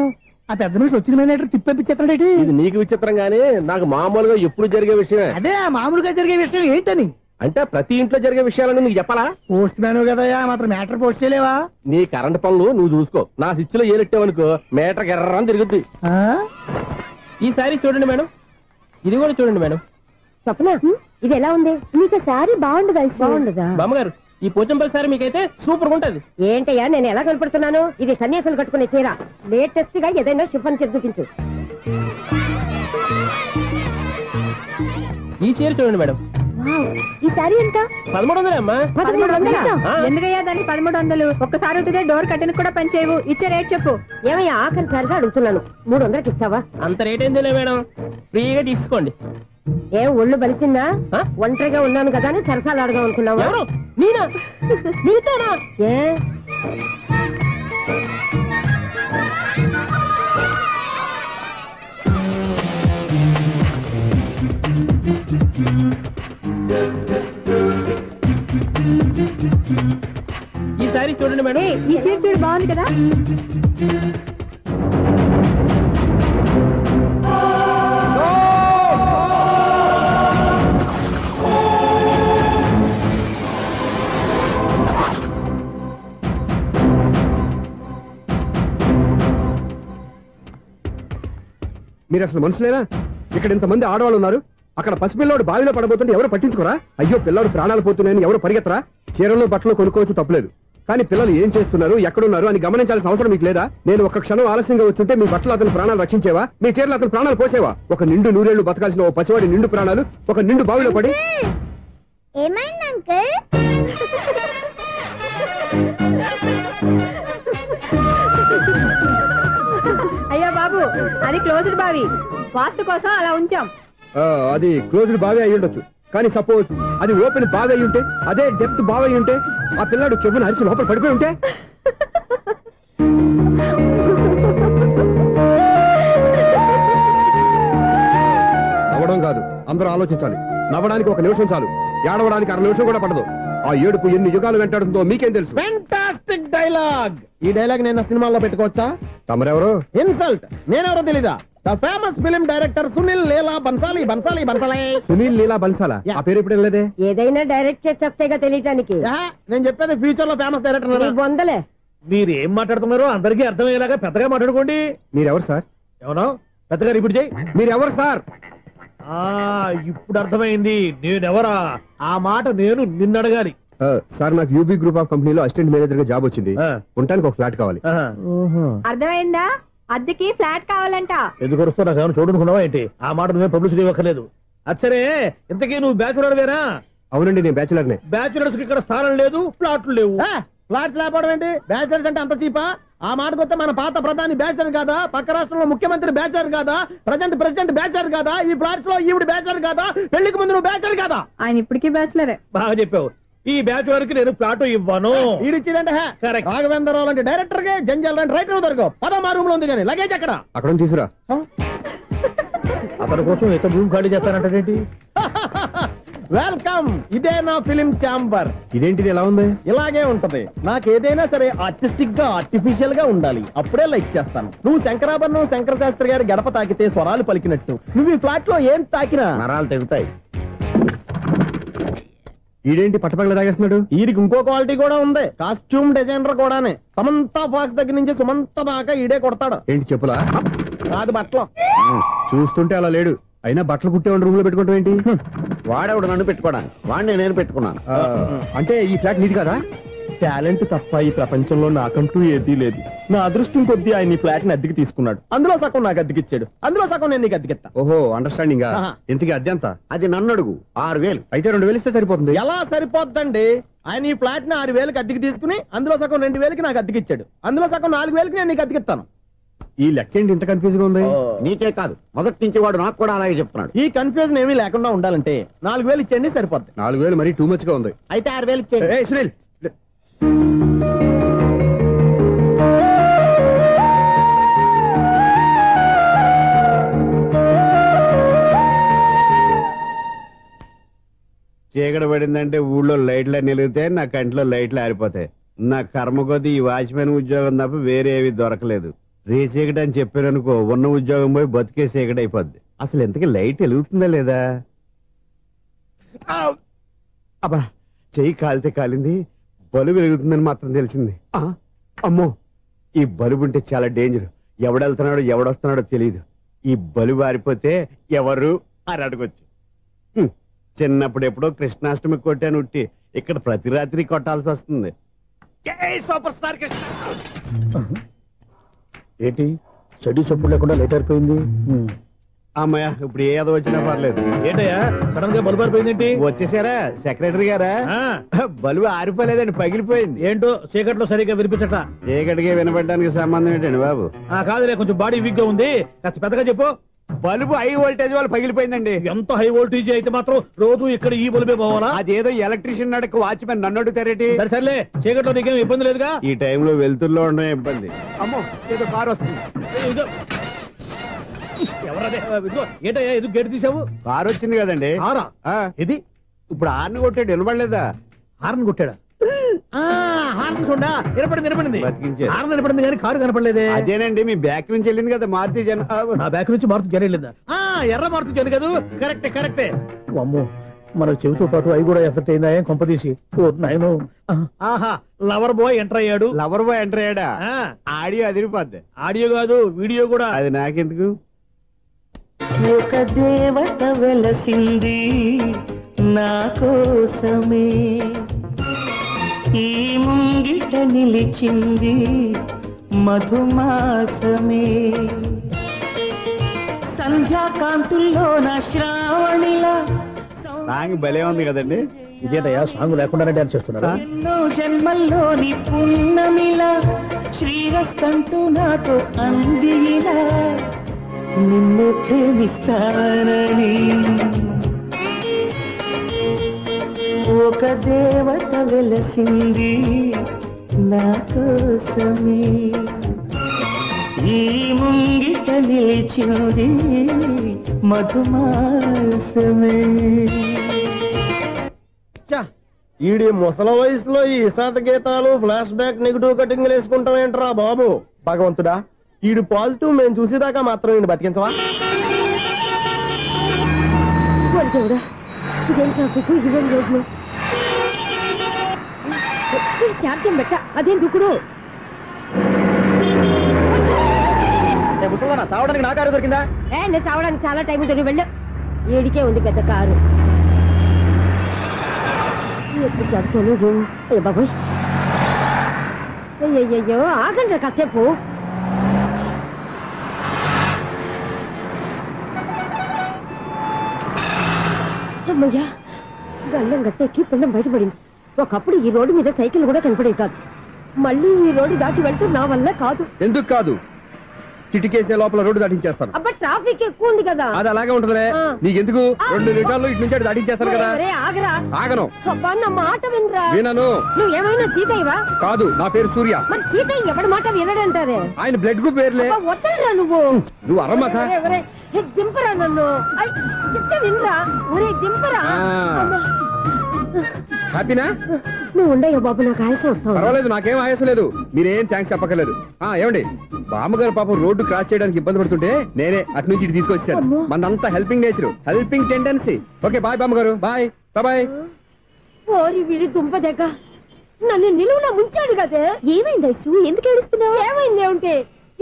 ఆ పెద్ద నుంచి వచ్చిన మేనేటర్ తిప్పించేస్తాడేటి? ఇది నీకు విచిత్రం గానీ నాకు మామూలుగా ఎప్పుడు జరిగే విషయమే. అదే మామూలుగా జరిగే విషయం ఏంటని? అంటే ప్రతి ఇంట్లో జరిగే విషయాలను నీకు చెప్పాలా? పోస్ట్ మ్యాన్ కదయ్యా, మాత్రం మ్యాటర్ పోస్ట్ చేయలేవా? నీ కరెంట్ పనులు నువ్వు చూసుకో. నా స్విచ్ లో ఏలెట్టావనుకో మీటర్ ఎర్రని తిరుగుద్ది. ఈసారి చూడండి మేడం, ఇది కూడా చూడండి మేడం. చెప్పనా ఇది ఎలా ఉంది? నీకు సారీ బాగుండదా? బాగుండదా బామ్మగారు? ఈ పోచంపల్లి సారీ మీకైతే సూపర్ ఉంటది. ఏంటయ్యా నేను ఎలా కనపడుతున్నాను? ఇది సన్యాసులు కట్టుకునే చీర. లేటెస్ట్ గా ఏదైనా షిఫన్ చేసి చూపించు. ఈ చీర చూడండి మేడం. ఈ సారీ ఎంత? 1300 అమ్మా. 1300? ఎందుకయ్యా దానికి 1300? ఒక్కసారి అవుతుందే డోర్ కట్టెన్ కూడా పనిచేయవు. ఇచ్చే రేట్ చెప్పు. ఏమయ్యా ఆఖరిసారిగా అడుగుతున్నాను, 300కి ఇస్తావా? అంత రేట్ ఏందిలే మేడం, ఫ్రీగా తీసుకోండి. ఏం ఒళ్ళు బలిసిందా? ఒంటరిగా ఉన్నాను కదా అని సరసాలు అడదాం అనుకున్నావా? నేనా? నీతోనా? ఏ ఈ సారీ చూడండి మేడం. ఈ చీర చూడు బాగుంది కదా? మీరు అసలు మనుషులేనా? ఇక్కడ ఇంతమంది ఆడవాళ్ళు ఉన్నారు, అక్కడ పసిపిల్లాడు బావిలో పడబోతుంటే ఎవరు పట్టించుకోరా? అయ్యో పిల్లాడు ప్రాణాలు పోతున్నాయని ఎవరు పరిగెత్తరా? చీరలు బట్టలు కొనుక్కోవచ్చు, తప్పులేదు. కానీ పిల్లలు ఏం చేస్తున్నారు, ఎక్కడున్నారు అని గమనించాల్సిన అవసరం మీకు లేదా? నేను ఒక క్షణం ఆలస్యంగా వచ్చుంటే మీ బట్టలు అతని ప్రాణాలు రక్షించేవా? మీ చీరలు అతని ప్రాణాలు పోసేవా? ఒక నిండు నూరేళ్లు బతకాల్సిన ఓ పసివాడి నిండు ప్రాణాలు ఒక నిండు బావిలో పడి. ఏమైంది అంకుల్? అయ్యో బాబు, అది క్లోజ్డ్ బావి, వాస్తు కోసం అలా ఉంచాం. అది క్లోజ్డ్ బావి అయి ఉండొచ్చు, కానీ సపోజ్ అది ఓపెన్ బావి అయి ఉంటే, అదే డెప్త్ బావి అయి ఉంటే, ఆ పిల్లాడు కెవ్వును అరిచి లోపల పడిపోయి ఉంటే? నవ్వడం కాదు, అందరూ ఆలోచించాలి. నవ్వడానికి ఒక నిమిషం చాలు, ఏడవడానికి 1/2 నిమిషం కూడా పడదు. ఆ ఏడుపు ఎన్ని యుగాలు వెంటాడుతుందో మీకేం తెలుసు? Fantastic dialogue. ఈ డైలాగ్ నేను సినిమాలో పెట్టుకోవచ్చా? తమరెవరు? ఇన్సల్ట్. నేనెవరో తెలీదా? The famous film director Sunil Leela Bansali. Sunil Leela బన్సాలా? ఆ పేరు ఇప్పుడు లేదే. ఏదైనా డైరెక్ట్ చేసేగా తెలియటానికి. నేను చెప్పేది ఫ్యూచర్ లో ఫేమస్ డైరెక్టర్. బొందలే. మీరు ఏం మాట్లాడుతున్నారో అందరికీ అర్థమయ్యేలాగా పెద్దగా మాట్లాడుకోండి. మీరెవరు సార్? ఎవరో పెద్దగా రిపీట్ చేయి. మీరెవరు సార్? ఇప్పుడు అర్థమైంది నేనెవరా. ఆ మాట నేను నిన్ను అడగాలి. సార్, నాకు యూబీ గ్రూప్ ఆఫ్ కంపెనీలో అసిస్టెంట్ మేనేజర్ గా జాబ్ వచ్చింది. ఉండడానికి ఒక ఫ్లాట్ కావాలి. అర్థమైందా? అద్దెకి ఫ్లాట్ కావాలంట. ఎందుకు వస్తున్నా నాకు ఏమైనా చూడనుకున్నావా ఏంటి? ఆ మాట నువ్వే పబ్లిసిటీ ఇవ్వక్కర్లేదు. అచ్చరే, ఇంతకీ నువ్వు బ్యాచులర్ వేరా? అవునండి, నేను బ్యాచులర్నే. బ్యాచులర్స్ కి ఇక్కడ స్థానం లేదు, ఫ్లాట్లు లేవు. ఫ్లాట్స్ లేకపోవడం ఏంటి? బ్యాచులర్స్ అంటే అంత చీపా? ఆ మాటకొస్తే మన పాత ప్రధాని బ్యాచర్ కాదా? పక్క రాష్ట్రంలో ముఖ్యమంత్రి బ్యాచర్ కాదా? ప్రెసిడెంట్ బ్యాచర్ కాదా? ఈ ఫ్లాట్స్ లో ఈవిడ బ్యాచర్ కాదా? పెళ్లికి ముందు నువ్వు బ్యాచర్ కాదా? ఆయన ఇప్పటికీ బ్యాచులరే. బాగా చెప్పావు. ఈ బ్యాచులర్ కి నేను ఫ్లాట్ ఇవ్వను. ఈడిచ్చిందంటే రాఘవేంద్రరావు లాంటి డైరెక్టర్ కి జంజాల్ లాంటి రైటర్ దొరకవు. 13 రూమ్ లో ఉంది కానీ లగేజ్ అక్కడ తీసుకురా. అతని కోసం ఎంత రూమ్ ఖాళీ చేస్తానంటే వెల్కమ్. ఇదే నా ఫిలిం ఛాంబర్. ఇదేంటిది ఎలా ఉంది? ఇలాగే ఉంటది. నాకు ఏదైనా సరే ఆర్టిస్టిక్ గా ఆర్టిఫిషియల్ గా ఉండాలి, అప్పుడే లైక్ చేస్తాను. నువ్వు శంకరాభరణం శంకర శాస్త్రి గారి గడప తాకితే స్వరాలు పలికినట్టు నువ్వు ఈ ఫ్లాట్ లో ఏం తాకినా నరాలు తెగుతాయి. ఈడేంటి పట్టపగల తాగేస్తున్నాడు? వీడికి ఇంకో క్వాలిటీ కూడా ఉంది. కాస్ట్యూమ్ డిజైనర్ కూడానే. సమంత ఫాక్స్ దగ్గర నుంచి సుమంత దాకా ఈడే కొడతాడు. ఏంటి చెప్పులా? కాదు, బట్టలు. చూస్తుంటే అలా లేడు. అయినా బట్టలు కుట్టేవాడి రూమ్ లో పెట్టుకోవడం ఏంటి? వాడేవాడు నన్ను పెట్టుకోవడానికి, వాడిని నేను పెట్టుకున్నాను. అంటే ఈ ఫ్లాట్ నీది కదా? టాలెంట్ తప్ప ఈ ప్రపంచంలో నాకంటూ ఏదీ లేదు. నా అదృష్టం కొద్దీ ఆయన ఈ ఫ్లాట్ ని అద్దెకి తీసుకున్నాడు. అందులో సగం నాకు అద్దెకిచ్చాడు, అందులో సగం నేను నీకు అద్దెకిస్తా. ఓహో, అండర్స్టాండింగ్. ఇంతకీ అద్దె ఎంత? అది నన్ను అడుగు. 6000. అయితే 2000 ఇస్తే సరిపోతుంది. ఎలా సరిపోద్దండి? ఆయన ఈ ఫ్లాట్ ని 6000కి అద్దెకి తీసుకుని అందులో సగం 2000కి నాకు అద్దెకిచ్చాడు, అందులో సగం 4000కి నేను నీకు అద్దెకిస్తాను. ఈ లెక్క ఏంటి ఇంత కన్ఫ్యూజ్ గా ఉంది? నీకే కాదు, మొదటి నుంచి వాడు నాకు కూడా అలాగే చెప్తున్నాడు. ఈ కన్ఫ్యూజన్ ఏమీ లేకుండా ఉండాలంటే 4000 ఇచ్చేయండి, సరిపోద్ది. 4000 మరీ టూ మచ్ గా ఉంది. అయితే 6000 ఇచ్చేయండి. సునీల్, చీకటి పడిందంటే ఊళ్ళో లైట్లు అన్ని వెలుగుతాయి, నా కంట్లో లైట్లు ఆరిపోతాయి. నా కర్మ కొద్దీ ఈ వాచ్మెన్ ఉద్యోగం తప్ప వేరే ఏవి దొరకలేదు. రేచీకటి అని చెప్పారనుకో, ఉన్న ఉద్యోగం పోయి బతికే చీకటి అయిపోద్ది. అసలు ఎంతకీ లైట్ వెలుగుతుందా లేదా? అబ్బా, చెయ్యి కాలితే కాలింది, బలుబు వెలుగుతుందని మాత్రం తెలిసింది. అమ్మో, ఈ బలుబు ఉంటే చాలా డేంజర్. ఎవడెళ్తున్నాడో ఎవడొస్తున్నాడో తెలియదు. ఈ బలుబు ఆరిపోతే ఎవరు అని అడగొచ్చు. చిన్నప్పుడు ఎప్పుడో కృష్ణాష్టమి కొట్టాను ఉట్టి, ఇక్కడ ప్రతి రాత్రి కొట్టాల్సి వస్తుంది. Super star Krishna. ఏంటి చెడు చప్పుడు లేకుండా లేట్ అయిపోయింది? అమ్మయ్య, ఇప్పుడు ఏదో వచ్చినా పర్లేదు. ఏంటయ్యా సడన్ గా బలుబు ఆరిపోయిందేంటి? వచ్చేసారా సెక్రటరీ గారా? బలుబు ఆరిపోలేదండి, పగిలిపోయింది. ఏంటో చీకట్లో సరిగ్గా వినిపించట. చీకటికి వినపడడానికి సంబంధం ఏంటండి బాబు? కాదులే, కొంచెం బాడీ వీక్ గా ఉంది, కాస్త పెద్దగా చెప్పు. బల్బు హై వోల్టేజ్ వాళ్ళు పగిలిపోయిందండి. ఎంత హై వోల్టేజ్ అయితే మాత్రం రోజు ఇక్కడ ఈ బల్బే పోవాలా? అదేదో ఎలక్ట్రీషియన్ అడగ వాచ్మెన్ నన్ను అడుగుతారేటి? సర్లే, చీకట్లో నీకేం ఇబ్బంది లేదుగా? ఈ టైంలో వెళ్తుల్లో ఉండడం ఇబ్బంది. అమ్మో, ఏదో కారు వస్తుంది. ఎవరదే? ఏంటయ్యా ఎందుకు గేటు తీసావు? కారు వచ్చింది కదండి. ఇది ఇప్పుడు హార్న్ కొట్టాడు, వినపడలేదా? హార్న్ కొట్టాడా? హార్న్ చూడా వినపడింది, వినపడింది. హార్న్ వినపడింది కానీ కారు కనపడలేదే. అదేనండి, మీ బ్యాక్ నుంచి వెళ్ళింది కదా మారుతి జన. నా బ్యాక్ నుంచి మారుతి జన వెళ్ళిందా? ఎర్ర మారుతి జన కదా? కరెక్టే కరెక్టే. అమ్మో, మన చెవితో పాటు అవి కూడా ఎఫెక్ట్ అయిందా? ఏం కొంపదీసి? ఆహా, లవర్ బాయ్ ఎంటర్ అయ్యాడు. లవర్ బాయ్ ఎంటర్ అయ్యాడా? ఆడియో అదిరిపోద్ది. ఆడియో కాదు, వీడియో కూడా. అది నాకెందుకు? ఒక దేవత వెలసింది నా కోసమే, ఈ ముంగిట నిలిచింది మధుమాసమే, సంధ్యాకాంతుల్లో నా శ్రావణిలా. సాంగ్ భలే ఉంది కదండి. ఇదేటయ్యా సాంగ్ లేకుండానే డాన్స్ చేస్తున్నారు? ఎన్నో జన్మల్లోని పున్నమిలా శ్రీరస్తంటూ నాతో అందిలా, నిన్ను ప్రేమిస్తానని ఒక దేవత వెలసింది నా కోసమే, ఈ ముంగిట నిలిచింది మధుమాసమే. ఈడి ముసల వయసులో ఈ ఇసాత గీతాలు, ఫ్లాష్ బ్యాక్, నెగిటివ్ కటింగ్ వేసుకుంటాం ఏంట్రా బాబు? భగవంతుడా, ఈడు పాజిటివ్ మేము చూసేదాకా మాత్రం ఈయన బతికించవా? ఇదేం ట్రాఫిక్, ఇదేం రోడ్లు, చార్జం పెట్ట, అదేం దుక్కుడు. ముసలనా చావడానికి నా కారు దొరికిందా? నేను చావడానికి చాలా టైం ఉంటుంది, వెళ్ళు. ఏడికే ఉంది పెద్ద కారు. ఎప్పుడు చదువుతాను? అయ్యో బాబోయ్, అయ్యయ్యో ఆగండి కాసేపు. అమ్మయ్యా, గల్లం గట్టెక్కి పిండం బయటపడింది. ఒకప్పుడు ఈ రోడ్డు మీద సైకిల్ కూడా కనపడేది కాదు. మళ్ళీ ఈ రోడ్డు దాటి వెళ్తూ నా వల్ల కాదు. ఎందుకు కాదు? చిటికేసే లోపల రోడ్డు దాటించేస్తాను. అబ్బా, ట్రాఫిక్ ఎక్కువ ఉంది కదా. అది అలాగే ఉంటుందిలే. నీకెందుకు? 2 నిమిషాల్లో ఇటు నుంచి దాటించేస్తాను కదా. ఆగరా. ఆగను. అబ్బా, నా మాట వినరా. వినను. నువ్వు ఏమైనా సీతయ్యవా? కాదు, నా పేరు సూర్య. మరి సీతయ్య ఎవరి మాట వినడంటారే? ఆయన బ్లడ్ గ్రూప్ పేర్లే. వద్దరా నువ్వు. నువ్వు అరమ్మక. దింపరా నన్ను, చెప్తే వినరా. ఒరే దింపరా. హ్యాపీనా? నువ్వు ఉండయ్యా బాబు, నాకు ఆయాసం వస్తావు. పర్వాలేదు, నాకేం ఆయాసం లేదు. మీరేం థ్యాంక్స్ చెప్పక్కర్లేదు. ఏమండి, బామ్మగారు పాపం రోడ్డు క్రాస్ చేయడానికి ఇబ్బంది పడుతుంటే నేనే అటు నుంచి ఇటు తీసుకొచ్చాను. మనంతా helping nature, helping tendency. Okay, bye బామ్మగారు. Bye bye. ఓరి వీడి దుంపదగ్గ, నన్ను నిలువులా ముంచాడు కదే. ఏమైంది ఐసు? ఎందుకు ఏడుస్తున్నావు? ఏమైంది ఏమిటి?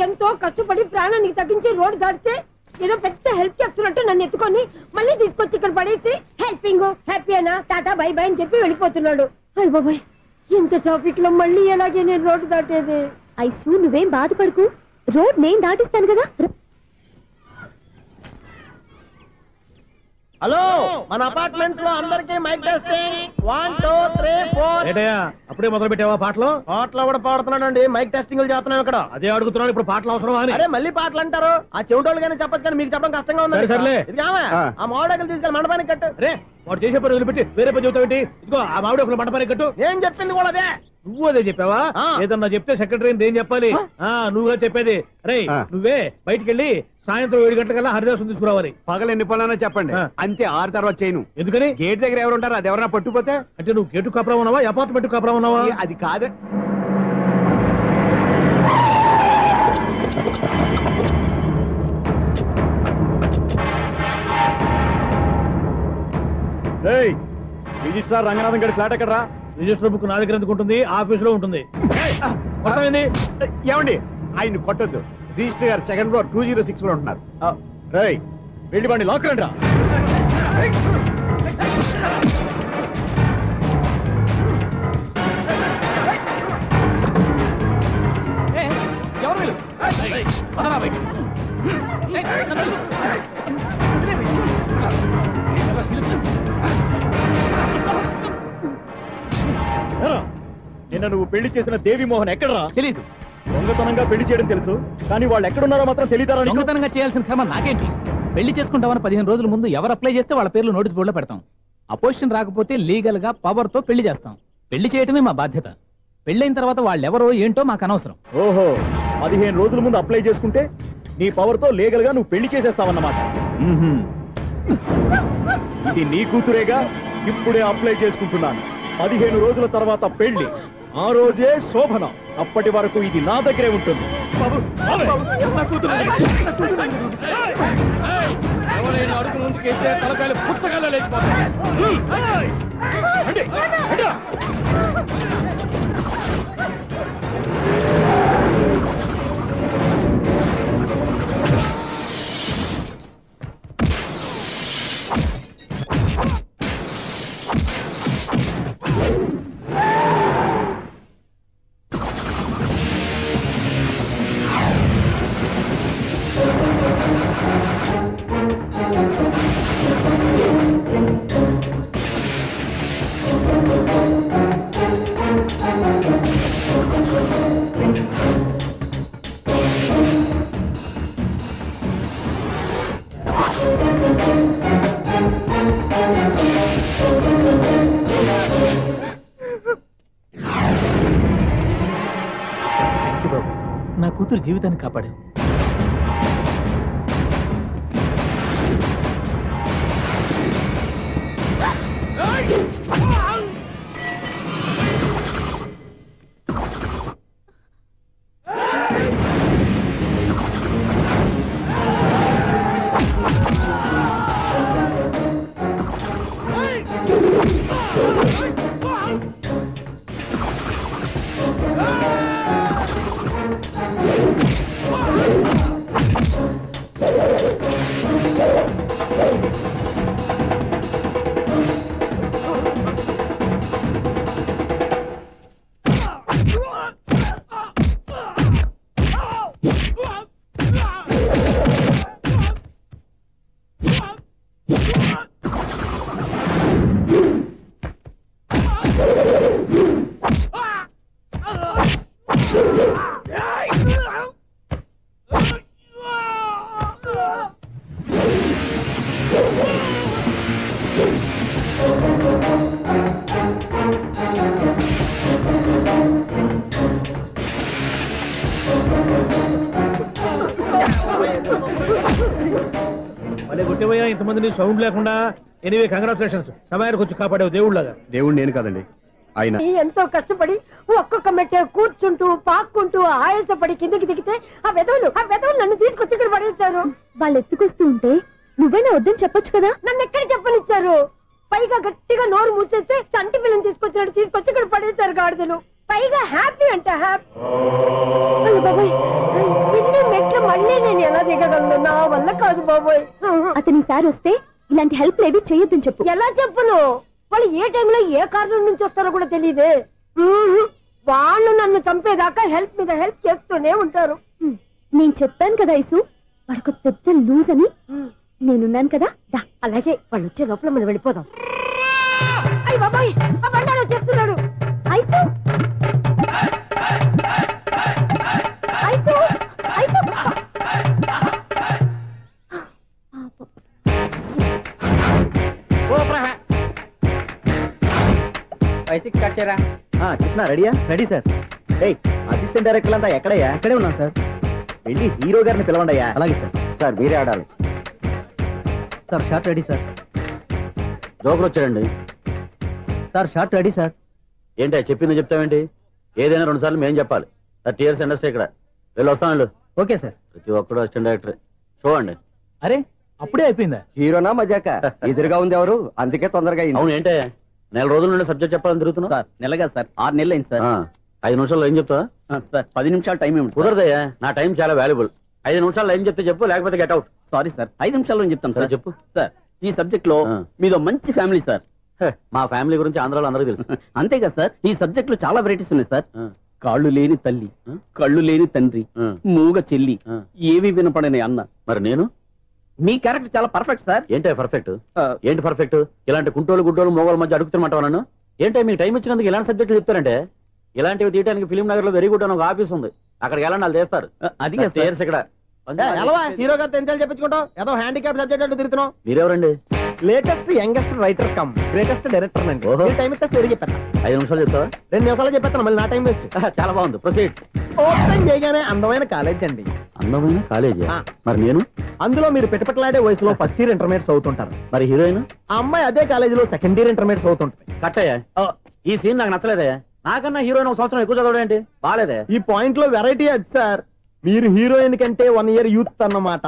ఎంతో కష్టపడి ప్రాణానికి తగ్గించి రోడ్డు దాటితే ఏదో పెద్ద హెల్ప్ చేస్తున్నట్టు నన్ను ఎత్తుకొని మళ్ళీ తీసుకొచ్చి ఇక్కడ పడేసి హెల్పింగ్ హ్యాపీ అనా టాటా బై బై అని చెప్పి వెళ్ళిపోతున్నాడు. అయ్య బాబాయ్, ఇంత ట్రాఫిక్ లో మళ్ళీ ఎలాగే నేను రోడ్డు దాటేది? ఐసు, నువ్వేం బాధపడకు, రోడ్ నేను దాటిస్తాను కదా. హలో, మన అపార్ట్మెంట్స్ లో అందరికీ మైక్ టెస్టింగ్. 1 2 3 4. ఏంటయ్యా అప్పుడే మొదలు పెట్టావా పాటలు? పాటలు కూడా పాడుతున్నాడండి, మైక్ టెస్టింగ్ చేస్తున్నాం ఇక్కడ. అదే అడుగుతున్నాను, ఇప్పుడు పాటలు అవసరమా అని. అరే మళ్ళీ పాటలు అంటారు, ఆ చెవిటోళ్ళు కానీ చెప్పచ్చు కానీ మీకు చెప్పడం కష్టంగా ఉంది. సర్లే, ఆ మామిడాకులు తీసుకెళ్ళి మండపానికి కట్టు. రే, వాడు చేసే పని వదిలిపెట్టి వేరే పని చెబుతావు ఏంటి? ఇదిగో ఆ మామిడి ఒకరు మండపానికి కట్టు. నేను చెప్పింది కూడా అదే. నువ్వు అదే చెప్పావా? ఏదన్నా చెప్తే సెక్రటరీ ఏం చెప్పాలి? నువ్వుగా చెప్పేది. రే నువ్వే బయటికి వెళ్ళి సాయంత్రం 7 గంటలకల్లా హరిదాసు తీసుకురావాలి. పగలు ఎన్ని పనులన్నా చెప్పండి, అంతే 6 తర్వాత చేయను. ఎందుకని? గేట్ దగ్గర ఎవరు ఉంటారు, అది ఎవరైనా పట్టుపోతే. అంటే నువ్వు గేటు కాపురా ఉన్నావా, అపార్ట్మెంట్ కాపురా ఉన్నావా? అది కాదు. రిజిస్ట్రార్ రంగనాథం గారి ఫ్లాట్ ఎక్కడరా? రిజిస్టర్ బుక్ నా దగ్గర ఎందుకు ఉంటుంది? ఆఫీస్ లో ఉంటుంది. ఏమండి ఆయన కొట్టొద్దు. రిజిస్టర్ గారు 2nd floor 206 లో ఉంటున్నారు. రేయ్ వెళ్ళి బండి లాక్ రండి రా. నిన్న నువ్వు పెళ్లి చేసిన దేవి మోహన్ ఎక్కడరా? తెలీదు. దొంగతనంగా పెళ్లి చేయడం తెలుసు, కానీ వాళ్ళు ఎక్కడున్నారో మాత్రం తెలియదారా? దొంగతనంగా చేయాల్సిన క్రమం నాకేంటి? పెళ్లి చేసుకుంటామని 15 రోజుల ముందు ఎవరు అప్లై చేస్తే వాళ్ళ పేర్లు నోటీస్ బోర్డులో పెడతాం. అపోజిషన్ రాకపోతే లీగల్ గా పవర్ తో పెళ్లి చేస్తాం. పెళ్లి చేయటమే మా బాధ్యత. పెళ్ళైన తర్వాత వాళ్ళెవరో ఏంటో మాకు అనవసరం. ఓహో, 15 రోజుల ముందు అప్లై చేసుకుంటే నీ పవర్ తో లీగల్ గా నువ్వు పెళ్లి చేసేస్తావన్నమాట. ఇది నీ కూతురేగా, ఇప్పుడే అప్లై చేసుకుంటున్నాను. 15 రోజుల తర్వాత పెళ్లి, ఆ రోజే శోభన. అప్పటి వరకు ఇది నా దగ్గరే ఉంటుంది. ఎవరైనా అడుగు ముందుకేస్తే తలకాయలు పుచ్చకాయలు లేచిపోతాయి. నా కూతురు జీవితాన్ని కాపాడు. ఇంతమందిని సౌండ్ లేకుండా. ఎనీవే కంగ్రాచులేషన్స్, సమయానికి వచ్చి కాపాడావు దేవుళ్ళగా. దేవుడు నేను కాదండి, ఆయన. ఎంతో కష్టపడి ఒక్కొక్క మెట్టే కూర్చుంటూ పాక్కుంటూ ఆయాసపడి కిందకి దిగితే ఆ వెధవులు నన్ను తీసుకొచ్చి ఇక్కడ పడేశారు. వాళ్ళు ఎత్తుకొస్తూ ఉంటే నువ్వైనా వద్దని చెప్పొచ్చు కదా. నన్ను ఎక్కడ చెప్పనిచ్చారు? పైగా గట్టిగా నోరు మూసేస్తే చంటి పిల్లని తీసుకొచ్చినట్టు తీసుకొచ్చి ఇక్కడ పడేశారు గాడిదలు. పైగా హ్యాపీ అంటే హ్యాపీ. బాబాయ్, ఇన్ని మెట్లు మళ్ళీ నేను ఎలా దిగగలను? నా వల్ల కాదు బాబోయ్. అతని సార్ వస్తే ఇలాంటి హెల్ప్ లేవి చేయొద్దని చెప్పు. ఎలా చెప్పును? వాళ్ళు ఏ టైంలో ఏ కారణం నుంచి వస్తారో కూడా తెలియదే. వాళ్ళు నన్ను చంపేదాకా హెల్ప్ మీద హెల్ప్ చేస్తూనే ఉంటారు. నేను చెప్పాను కదా ఐసు, వాడికి పెద్ద లూజ్ అని. నేనున్నాను కదా. అలాగే వాళ్ళు వచ్చే లోపల మనం వెళ్ళిపోదాం. అయ్య బాబాయ్, ఆ బండారు వచ్చేస్తున్నాడు. Ice, ice, ice. 5-6 కట్ చేయరా. కృష్ణ రెడీయా? Ready sir. ఏయ్ అసిస్టెంట్ డైరెక్టర్ అంతా ఎక్కడయ్యా? ఇక్కడే ఉన్నాం సార్. వెళ్ళి హీరో గారిని పిలవండి అయ్యా. అలాగే సార్. సార్ మీరే ఆడాలి సార్. Short ready sir. జోకులు వచ్చాడండి సార్. Short ready sir. ఏంటి చెప్పింది చెప్తావేంటి? ఏదైనా 2 సార్లు మేం చెప్పాలి. 30 years ఇండస్ట్రీ ఇక్కడ. వెళ్ళి వస్తాను. Okay sir. ప్రతి ఒక్కడు అసిస్టెంట్ డైరెక్టర్. చూడండి. అరే అప్పుడే అయిపోయిందా? హీరోనా మజాక? ఎదురుగా ఉంది ఎవరు, అందుకే తొందరగా అయింది. అవును ఏంటే 4 రోజుల నుండి సబ్జెక్ట్ చెప్పాలని తిరుగుతున్నా సార్. నెలగా సార్, 6 నెలలు అయింది సార్. 5 నిమిషాల్లో ఏం చెప్తా సార్? 10 నిమిషాలు టైం ఏమి కుదరదయ్యా. నా టైం చాలా వాల్యుబుల్. 5 నిమిషాల్లో ఏం చెప్తే చెప్పు, లేకపోతే గెట్ అవుట్. సారీ సార్, 5 నిమిషాల్లో చెప్తాను సార్. చెప్పు సార్. ఈ సబ్జెక్ట్ లో మీదో మంచి ఫ్యామిలీ సార్. మా ఫ్యామిలీ గురించి ఆంధ్రాలో అందరికీ తెలుసు. అంతే కదా సార్, ఈ సబ్జెక్ట్ లో చాలా వెరైటీస్ ఉన్నాయి సార్. కాళ్ళు లేని తల్లి, కళ్ళు లేని తండ్రి, మూగ చెల్లి, ఏవి వినపడని అన్న. మరి నేను మీ క్యారెక్టర్ చాలా పర్ఫెక్ట్ సార్. ఏంటే పర్ఫెక్ట్? ఏంటి పర్ఫెక్ట్? ఇలాంటి కుంటోలు గుడ్డోలు మోగోల మధ్య అడుగుతున్నమాట నన్ను. ఏంటంటే మీకు టైం ఇచ్చినందుకు ఇలాంటి సబ్జెక్టులు చెప్తారంటే, ఇలాంటివి తీయడానికి ఫిలిం నగర్ లో వెరీ గుడ్ అని ఒక ఆఫీస్ ఉంది. అక్కడికి వెళ్ళండి, వాళ్ళు చేస్తారు. అది ఇక్కడ హీరో గారు తెంచాలి చెప్పించుకుంటాం. ఏదో హ్యాండిక్యాప్ సబ్జెక్ట్ అంటూ తిరుగుతున్నాం. మీరెవరండి? Latest youngest writer cum greatest director అండి. టైం ఇస్తే స్టోరీ చెప్పేస్తా. 5 నిమిషాలు చెప్తావా? 2 నిమిషాలు చెప్పేస్తాను, మళ్ళీ నా టైం వేస్ట్. చాలా బాగుంది, ప్రొసీడ్. ఓపెన్ చేయగానే అందమైన కాలేజ్ అండి. అందమైన కాలేజీ? మరి నేను అందులో మీరు పెట్టుపట్లాడే వయసులో ఫస్ట్ ఇయర్ ఇంటర్మీడియట్స్ అవుతుంటారు. మరి హీరోయిన్? ఆ అమ్మాయి అదే కాలేజీలో సెకండ్ ఇయర్ ఇంటర్మీడియట్స్ అవుతుంటది. కట్టయ్యా, ఈ సీన్ నాకు నచ్చలేదే. నాకన్నా హీరోయిన్ 1 సంవత్సరం ఎక్కువ చదవడం ఏంటి? బాలేదే. ఈ పాయింట్ లో వెరైటీ అది సార్. మీరు హీరోయిన్ కంటే 1 year యూత్ అన్నమాట.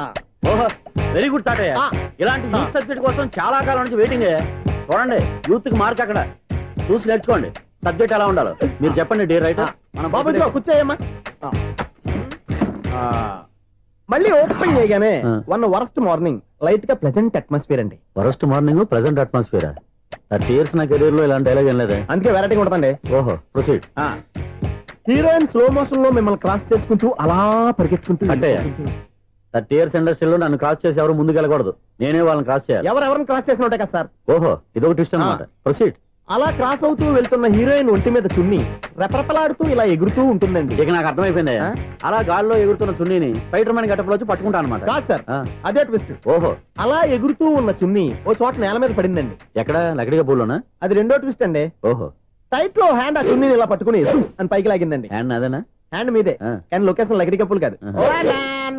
ఓహో, వెరీ గుడ్ థాట్. ఇలాంటి యూత్ సబ్జెక్ట్ కోసం చాలా కాలం నుంచి వెయిటింగ్. చూడండి, యూత్ కి మార్క్ అక్కడ చూసి నేర్చుకోండి. సబ్జెక్ట్ ఎలా ఉండాలో మీరు చెప్పండి డియర్ రైటర్. మన బాబు కూర్చోయమ్మా. మళ్ళీ ఓపెన్ చేయగానే 1 వరస్ట్ మార్నింగ్, లైట్ గా ప్లెజెంట్ అట్మాస్ఫియర్ అండి. Worst morning, pleasant atmosphere. 30 years నా కెరీర్ లో ఇలాంటి డైలాగ్ ఏం లేదే. అందుకే వెరైటీ ఉంటుందండి. ఓహో, ప్రొసీడ్. హీరోయిన్ స్లో మోషన్ లో మిమ్మల్ని క్రాస్ చేసుకుంటూ అలా పరిగెత్తుకుంటూ అంటే 30 years ఇండస్ట్రీలో నన్ను క్రాస్ చేసి ఎవరు ముందుకు వెళ్ళకూడదు, నేనే వాళ్ళని క్రాస్ చేయాలి. ఎవరెవరిని క్రాస్ చేసిన కదా సార్. ఓహో, ఇదొక ట్విస్ట్ అన్నమాట. ప్రొసీడ్. అలా క్రాస్ అవుతూ వెళ్తున్న హీరోయిన్ ఒంటి మీద చున్నీ రెపరెపలాడుతూ ఇలా ఎగురుతూ ఉంటుందండి. ఇక నాకు అర్థమైపోయింది. అలా గాల్లో ఎగురుతున్న చున్నీని స్పైడర్ మ్యాన్ గట్టపులో వచ్చి పట్టుకుంటా అనమాట. కాదు సార్, అదే ట్విస్ట్. ఓహో, అలా ఎగురుతూ ఉన్న చున్నీ ఓ చోట నేల మీద పడిందండి. ఎక్కడ? లకడిగా పూల్లోనా? అది రెండో ట్విస్ట్ అండి. ఓహో, టైట్ లో హ్యాండ్ ఆ చున్నీని ఇలా పట్టుకుని అని పైకి లాగిందండి. హ్యాండ్ అదేనా? హ్యాండ్ మీదే, కానీ లొకేషన్ లకడి కప్పులు కాదు.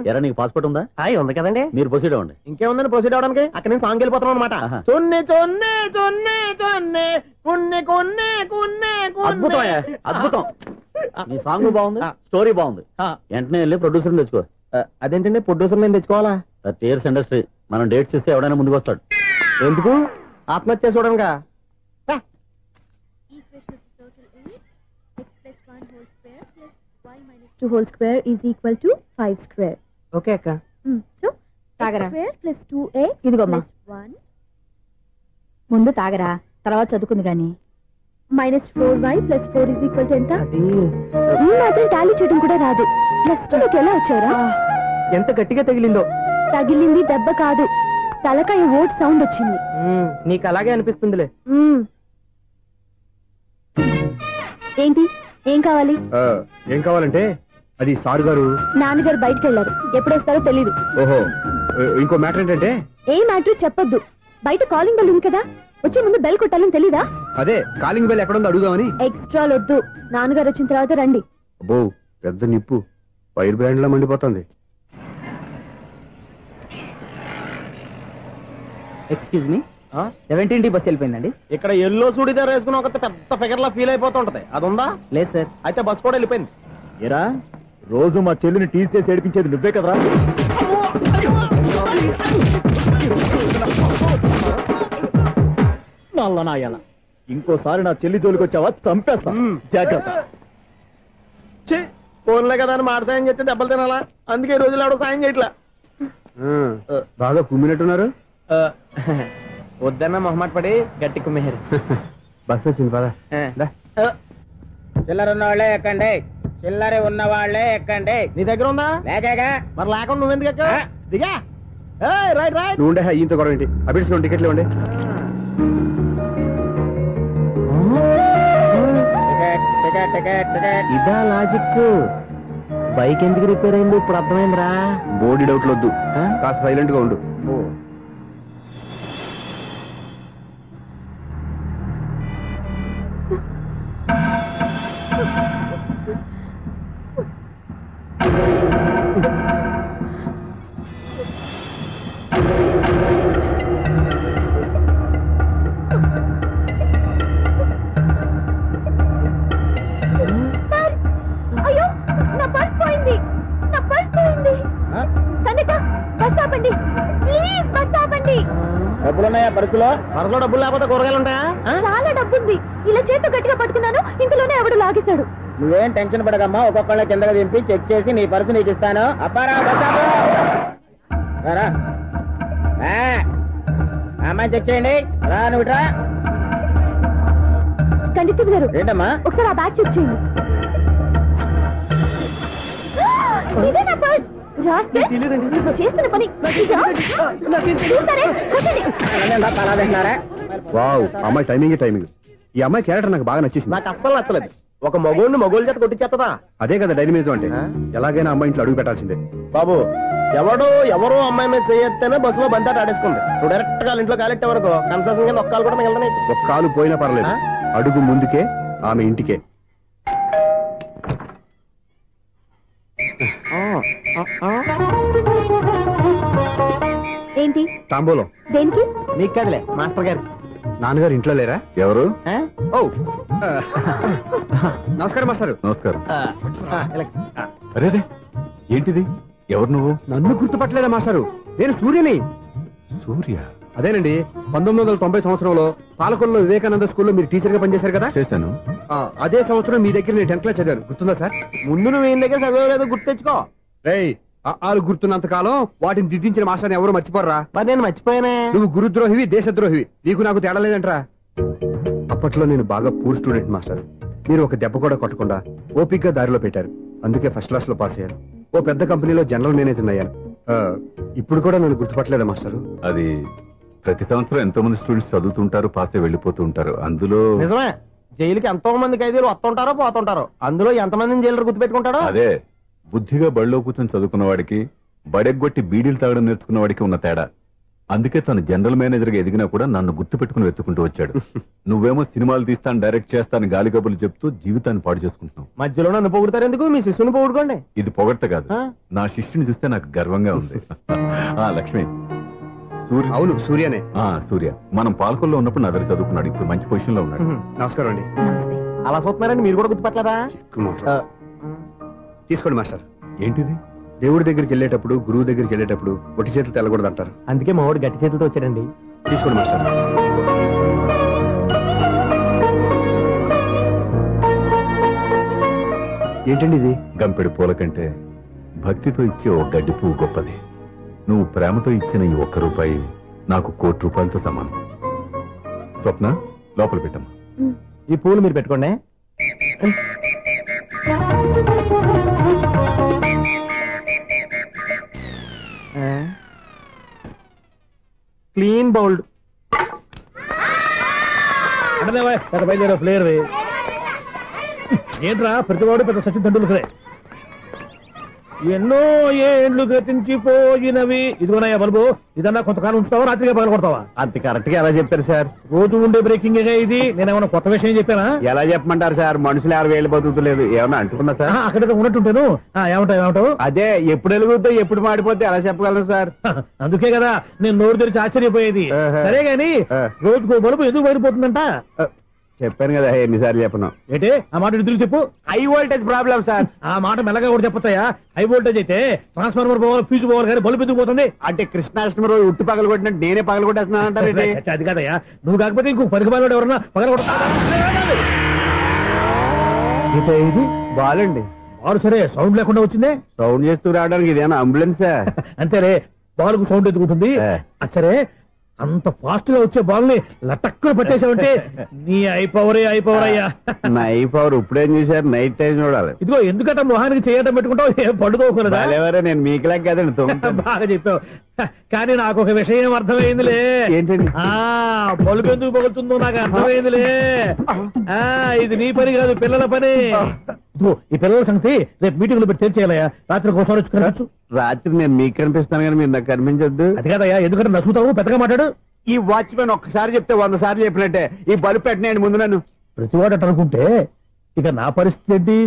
ఎరా, నీకు పాస్పోర్ట్ ఉందా? ఉంది కదండి. మీరు ప్రొసీడ్ అవ్వండి. ఇంకేముందని ప్రొసీడ్ అవడానికి? అక్కడ నేను సాంగ్ వెళ్ళిపోతాను అనమాట. చొన్నే చొన్నే చొన్నే చొన్నే కున్నే కొన్నే కున్నే. అద్భుతం, అద్భుతం. నీ సాంగ్ బాగుంది, స్టోరీ బాగుంది. వెంటనే వెళ్ళి ప్రొడ్యూసర్ తెచ్చుకో. అదేంటండి ప్రొడ్యూసర్ నేను తెచ్చుకోవాలా? 30 years ఇండస్ట్రీ, మనం డేట్స్ ఇస్తే ఎవడైనా ముందుకు వస్తాడు. ఎందుకు? ఆత్మహత్య చూడంగా. X plus 1 whole square is equal to 5 square. Okay అక్క. So తాగరా. x square plus 2x ఇదిగోమ్మా. plus 1 ముందు తాగరా, తర్వాత చదువుకుంది గాని. minus 4y plus 4 is equal to ఎంత? అది ఈ మాత్రం టాలీ చేయడం కూడా రాదు. ప్లస్ 2 ఎలా వచ్చారా? ఎంత గట్టిగా తగిలిందో. తగిలింది దెబ్బ కాదు, తలకాయ ఓట్ సౌండ్ వచ్చింది. నీకు అలాగే అనిపిస్తుందిలే. ఏంటి, ఏం కావాలి? ఏం కావాలంటే అది సార్ గారు నాన్నగారు బయటకు వెళ్ళారు, ఎప్పుడొస్తారో తెలీదు. ఓహో, ఇంకో మ్యాటర్ ఏంటంటే ఏ మ్యాటర్ చెప్పొద్దు. బయట కాలింగ్ బెల్ ఉంది కదా, వచ్చే ముందు బెల్ కొట్టాలని తెలీదా? అదే కాలింగ్ బెల్ ఎక్కడుందో అడుగుదామని. ఎక్స్ట్రా వద్దు, నాన్నగారు వచ్చిన తర్వాత రండి. అబ్బో, పెద్ద నిప్పు ఫైర్ బ్రాండ్ లా మండిపోతుంది. ఎక్స్క్యూజ్ మీ, 17D బస్ వెళ్ళిపోయిందండి. ఇక్కడ ఎల్లో చూడిదార్ వేసుకుని ఒక పెద్ద ఫిగర్ లా ఫీల్ అయిపోతుంటది, అది ఉందా? లేదు సార్. అయితే బస్ కూడా వెళ్ళిపోయింది. ఏరా, రోజు మా చెల్లిని టీస్ చేసి ఏడిపించేది నువ్వే కదరా? నల్ల నాయన, ఇంకోసారి నా చెల్లి జోలికి వచ్చావా చంపేస్తా, జాగ్రత్త. ఫోన్లే కదా అని మాట సాయం చేస్తే దెబ్బలు తినాలా, అందుకే ఈ రోజులు ఎవడో సాయం చేయట్లా. బాగా కుమ్మినట్టున్నారు. వద్దన్న మొహమాట పడి గట్టి కుమ్మేరు. బస్ వచ్చింది పదా. చిల్లర ఉన్న వాళ్ళే ఎక్కండి, చిల్లర ఉన్న వాళ్ళే ఎక్కండి. నీ దగ్గర ఉందా? లేకేగా. మరి లేకుండా నువ్వెందుకు ఎక్క? దిగా. Right right. నువ్వు ఉండే ఈయంతో గొడవ ఏంటి? అభిడ్స్ టికెట్లు ఇవ్వండి. Ticket ticket ticket. ఇదా లాజిక్. బైక్ ఎందుకు రిపేర్ అయింది ఇప్పుడు అర్థమైందిరా. బోడీ డౌట్లు వద్దు, కాస్త సైలెంట్ గా ఉండు. అయ్యో నా పర్స్ పోయింది. నా పర్స్ పోయింది. కండక్టర్ బస్ ఆపండి ప్లీజ్, బస్ ఆపండి. డబ్బులున్నాయా పర్సులో? పర్సులో డబ్బులు లేకపోతే కూరగాయలు ఉంటాయా? చాలా డబ్బుంది. ఇలా చేతితో గట్టిగా పట్టుకున్నాను, ఇంతలోనే ఎవడు లాగేశాడు. నువ్వేం టెన్షన్ పడకమ్మా, ఒక్కొక్కళ్ళ కిందగా దింపి చెక్ చేసి నీ పర్సు నీకు ఇస్తాను. అప్పారా అమ్మాయి చెక్ చేయండి. రా నువ్వు రా. కండక్టర్ గారు ఏంటమ్మా? ఒకసారి ఆ బ్యాగ్ చెక్ చేయండి. ఇదే నా పర్స్. చేస్తున్న పని వావ్, అమ్మాయి టైమింగ్. ఈ అమ్మాయి క్యారెక్టర్ నాకు బాగా నచ్చేసింది. నాకు అస్సలు నచ్చలేదు. ఒక మగోడిని మగోళ్ళ చేత కొట్టించేస్తుందా? అదే కదా డైనమిజం అంటే. ఎలాగైనా అమ్మాయి ఇంట్లో అడుగు పెట్టాల్సిందే. బాబు, ఎవరో అమ్మాయి మీద చేయొత్తేనే బస్సులో బంతాట ఆడేసుకుంది. నువ్వు డైరెక్ట్ గా ఇంట్లో కాలెట్టే వరకు కన్సెషన్ కింద ఒక్కలు కూడా మిగలనే. ఒక్క కాలు పోయినా పర్లేదు, అడుగు ముందుకే, ఆమె ఇంటికే. ఏంటి తాంబూలం? దేనికి? నీకు కదలే, మాస్టర్ గారు. నాన్నగారు ఇంట్లో లేరా? ఎవరు? ఓ నమస్కారం మాస్టర్. నమస్కారం. అరే ఏంటిది? ఎవరు నువ్వు? నన్ను గుర్తుపట్టలేదా మాస్టారు? నేను సూర్యని. సూర్య? అదేనండి, 1990 సంవత్సరంలో పాలకొల్లో వివేకానంద స్కూల్లో మీరు టీచర్ గా పనిచేశారు కదా? చేశాను. అదే సంవత్సరం మీ దగ్గర నేను 10th క్లాస్ చదివాను, గుర్తుందా సార్? ముందు నువ్వు ఈయన దగ్గర చదవలేదు, గుర్తు తెచ్చుకో. రేయ్, ఆలు గుర్తున్నంత కాలం వాటిని దిద్దించిన మాస్టర్ని ఎవరు మర్చిపోర్రా? మరి నేను మర్చిపోయానే. నువ్వు గురుద్రోహివి, దేశద్రోహివి. నీకు నాకు తేడా లేదంటరా. అప్పట్లో నేను బాగా పూర్ స్టూడెంట్ మాస్టర్. మీరు ఒక దెబ్బ కూడా కొట్టకుండా ఓపిగ్గా దారిలో పెట్టారు. అందుకే ఫస్ట్ క్లాస్ లో పాస్ అయ్యాను. ఓ పెద్ద కంపెనీలో జనరల్ మేనేజర్ అయ్యాను. ఇప్పుడు కూడా నన్ను గుర్తుపట్టలేదా మాస్టర్? అది ప్రతి సంవత్సరం ఎంతో మంది స్టూడెంట్స్ చదువుతుంటారు, పాస్ అయి వెళ్ళిపోతూ ఉంటారు. అందులో నిజమే, జైలుకి ఎంతో మంది ఖైదీలు వస్తుంటారో పోతుంటారో. అందులో ఎంతమందిని జైలు గుర్తు పెట్టుకుంటాడో. అదే బుద్ధిగా బడిలో కూర్చొని చదువుకున్న వాడికి, బడెగ్గొట్టి బీడీలు తాగడం నేర్చుకున్న వాడికి ఉన్న తేడా. అందుకే తను జనరల్ మేనేజర్ గా ఎదిగినా కూడా నన్ను గుర్తు పెట్టుకుని వెతుకుంటూ వచ్చాడు. నువ్వేమో సినిమాలు తీస్తాను, డైరెక్ట్ చేస్తాను గాలి కబుర్లు చెప్తూ జీవితాన్ని పాడు చేసుకుంటున్నావు. మధ్యలో నన్ను పొగుడతారు ఎందుకు? మీ శిష్యుని పొగుడుకోండి. ఇది పొగడ్త కాదు, నా శిష్యుని చూస్తే నాకు గర్వంగా ఉంది. లక్ష్మి, సూర్య. అవును, సూర్యనే. సూర్య మనం పాలకొల్లో ఉన్నప్పుడు నా దగ్గర చదువుకున్నాడు. ఇప్పుడు మంచి పొజిషన్ లో ఉన్నాడు. నమస్కారం అండి. అలా చూస్తున్నారండి, మీరు కూడా గుర్తుపట్టలేదా? తీసుకోండి మాస్టర్. ఏంటిది? దేవుడి దగ్గరికి వెళ్ళేటప్పుడు, గురువు దగ్గరికి వెళ్ళేటప్పుడు ఒట్టి చేతులు తెల్లకూడదు అంటారు. అందుకే మా వాడు గట్టి చేతులతో వచ్చాడండి. తీసుకోండి మాస్టర్. ఏంటండి ఇది? గంపెడు పూల కంటే భక్తితో ఇచ్చే ఓ గడ్డి పువ్వు గొప్పది. నువ్వు ప్రేమతో ఇచ్చిన ఈ ₹1 నాకు ₹1,00,00,000తో సమానం. స్వప్న, లోపల పెట్టమ్మా. ఈ పూలు మీరు పెట్టుకోండి. Clean bowled. అంటే బయలుదేరా ప్లేయర్. ఏంట్రా ప్రతివాడు పెద్ద సచిన్ తెండూల్కరే. ఎన్నో ఏండ్లు గతించిపోయినవి. ఇదిగోనయ్యా బల్బు, ఇదన్నా కొంతకాలం ఉంచుతావా, రాత్రిగా పగల కొడతావా? అంత కరెక్ట్ గా ఎలా చెప్పారు సార్? రోజు ఉండే బ్రేకింగ్ ఇది. నేనేమన్నా కొత్త విషయం చెప్పానా? ఎలా చెప్పమంటారు సార్? మనుషులు 60,000 బతుకుతలేదు. ఏమన్నా అంటున్నా సార్? అక్కడ ఉన్నట్టుంటాను. ఏమంటావు? అదే ఎప్పుడు వెలుగుతో ఎప్పుడు మాడిపోతే ఎలా చెప్పగలను సార్? అందుకే కదా నేను నోరు తెరిచి ఆశ్చర్యపోయేది. సరే గాని రోజుకో బల్బు ఎందుకు బయటపోతుందంట? చెప్పాను కదా, ఎన్నిసార్లు చెప్పను. ఏంటే ఆ మాట ఎదురు చెప్పు. High voltage problem sir. ఆ మాట మెల్లగా కూడా చెప్పొచ్చాయా? హై వోల్టేజ్ అయితే ట్రాన్స్ఫార్మర్ పోవాలి, ఫ్యూజ్ పోవాలి, కానీ బల్బు ఎందుకు పోతుంది? అంటే కృష్ణాష్టమి రోజు ఉట్టి పగలు కొట్టినట్టు నేనే పగలు కొట్టేస్తున్నానంటారు. అది కాదయ్యా, నువ్వు కాకపోతే ఇంకో పరిగబాలు ఎవరన్నా పగల కొడతా. ఇది బాలండి. బాలు సరే, సౌండ్ లేకుండా వచ్చిందే. సౌండ్ చేస్తూ రావడానికి ఇదేనా అంబులెన్సా? అంతేలే, బాలుకు సౌండ్ ఎందుకుంటుంది. సరే, అంత ఫాస్ట్ గా వచ్చే బాల్ ని లటక్కున పట్టేసావంటే నీ ఐపవర్ అయ్యా. నా ఐపవర్ ఇప్పుడేం చూసారు? నైట్ టైం చూడాలి. ఇదిగో ఎందుకంటే మొహానికి చేయటం పెట్టుకుంటావు, ఏం పడుకోకూడదా? నేను మీకులా కదండి. బాగా చెప్పావు. కానీ నాకు ఒక విషయం అర్థమైందిలే. ఏంటండి? బల్బు ఎందుకు పగులుతుందో నాకు అర్థమైందిలే. ఇది నీ పని కాదు, పిల్లల పని. ఈ పిల్లల సంగతి రేపు మీటింగ్ లో పెట్టి తెరిచేయాలయ్యా. రాత్రి ఒకసారి వచ్చి రాత్రి నేను మీకు కనిపిస్తాను కానీ మీరు నాకు కనిపించొద్దు. అది కాదయ్యా, ఎందుకంటే నసుగుతావు, పెద్దగా మాట్లాడు. ఈ వాచ్మెన్ ఒక్కసారి చెప్తే 100 సార్లు చెప్పినట్టే. ఈ బల్బు పెట్టినాయండి ముందు నన్ను. ప్రతివాడు అనుకుంటే ఇక నా పరిస్థితి ఏంటి?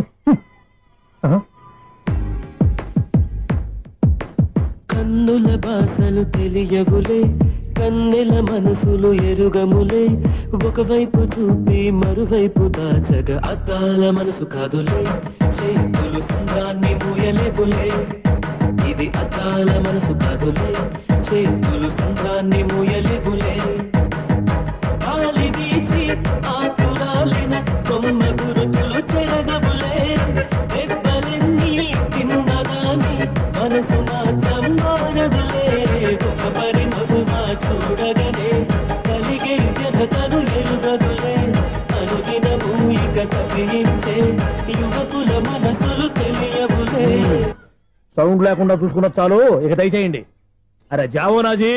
కన్నుల భాషలు తెలియవులే, కన్నెల మనసులు ఎరుగములే, ఒకవైపు చూపి మరువైపు దాచగ అద్దాల మనసు కాదులే, చేతులు సంద్రాన్ని మూయలేవులే, ఇది అద్దాల మనసు కాదులే, చేతులు సంద్రాన్ని మూయలేవులే, గాలి వీచి ఆకురాలిన కొమ్మ గురుతులు చెరగవులే, దెబ్బలెన్ని తిన్నగాని మనసు మాత్రం మారదులే, ఒక పరి మగువా చూడగనే కలిగే జగతను ఎరుగదులే, అనుదినము ఇక తప్పించే యువకుల మనసులు తెలియవులే. సౌండ్ లేకుండా చూసుకున్న చాలు, ఇక దయచేయండి. అరే జావో నాజీ,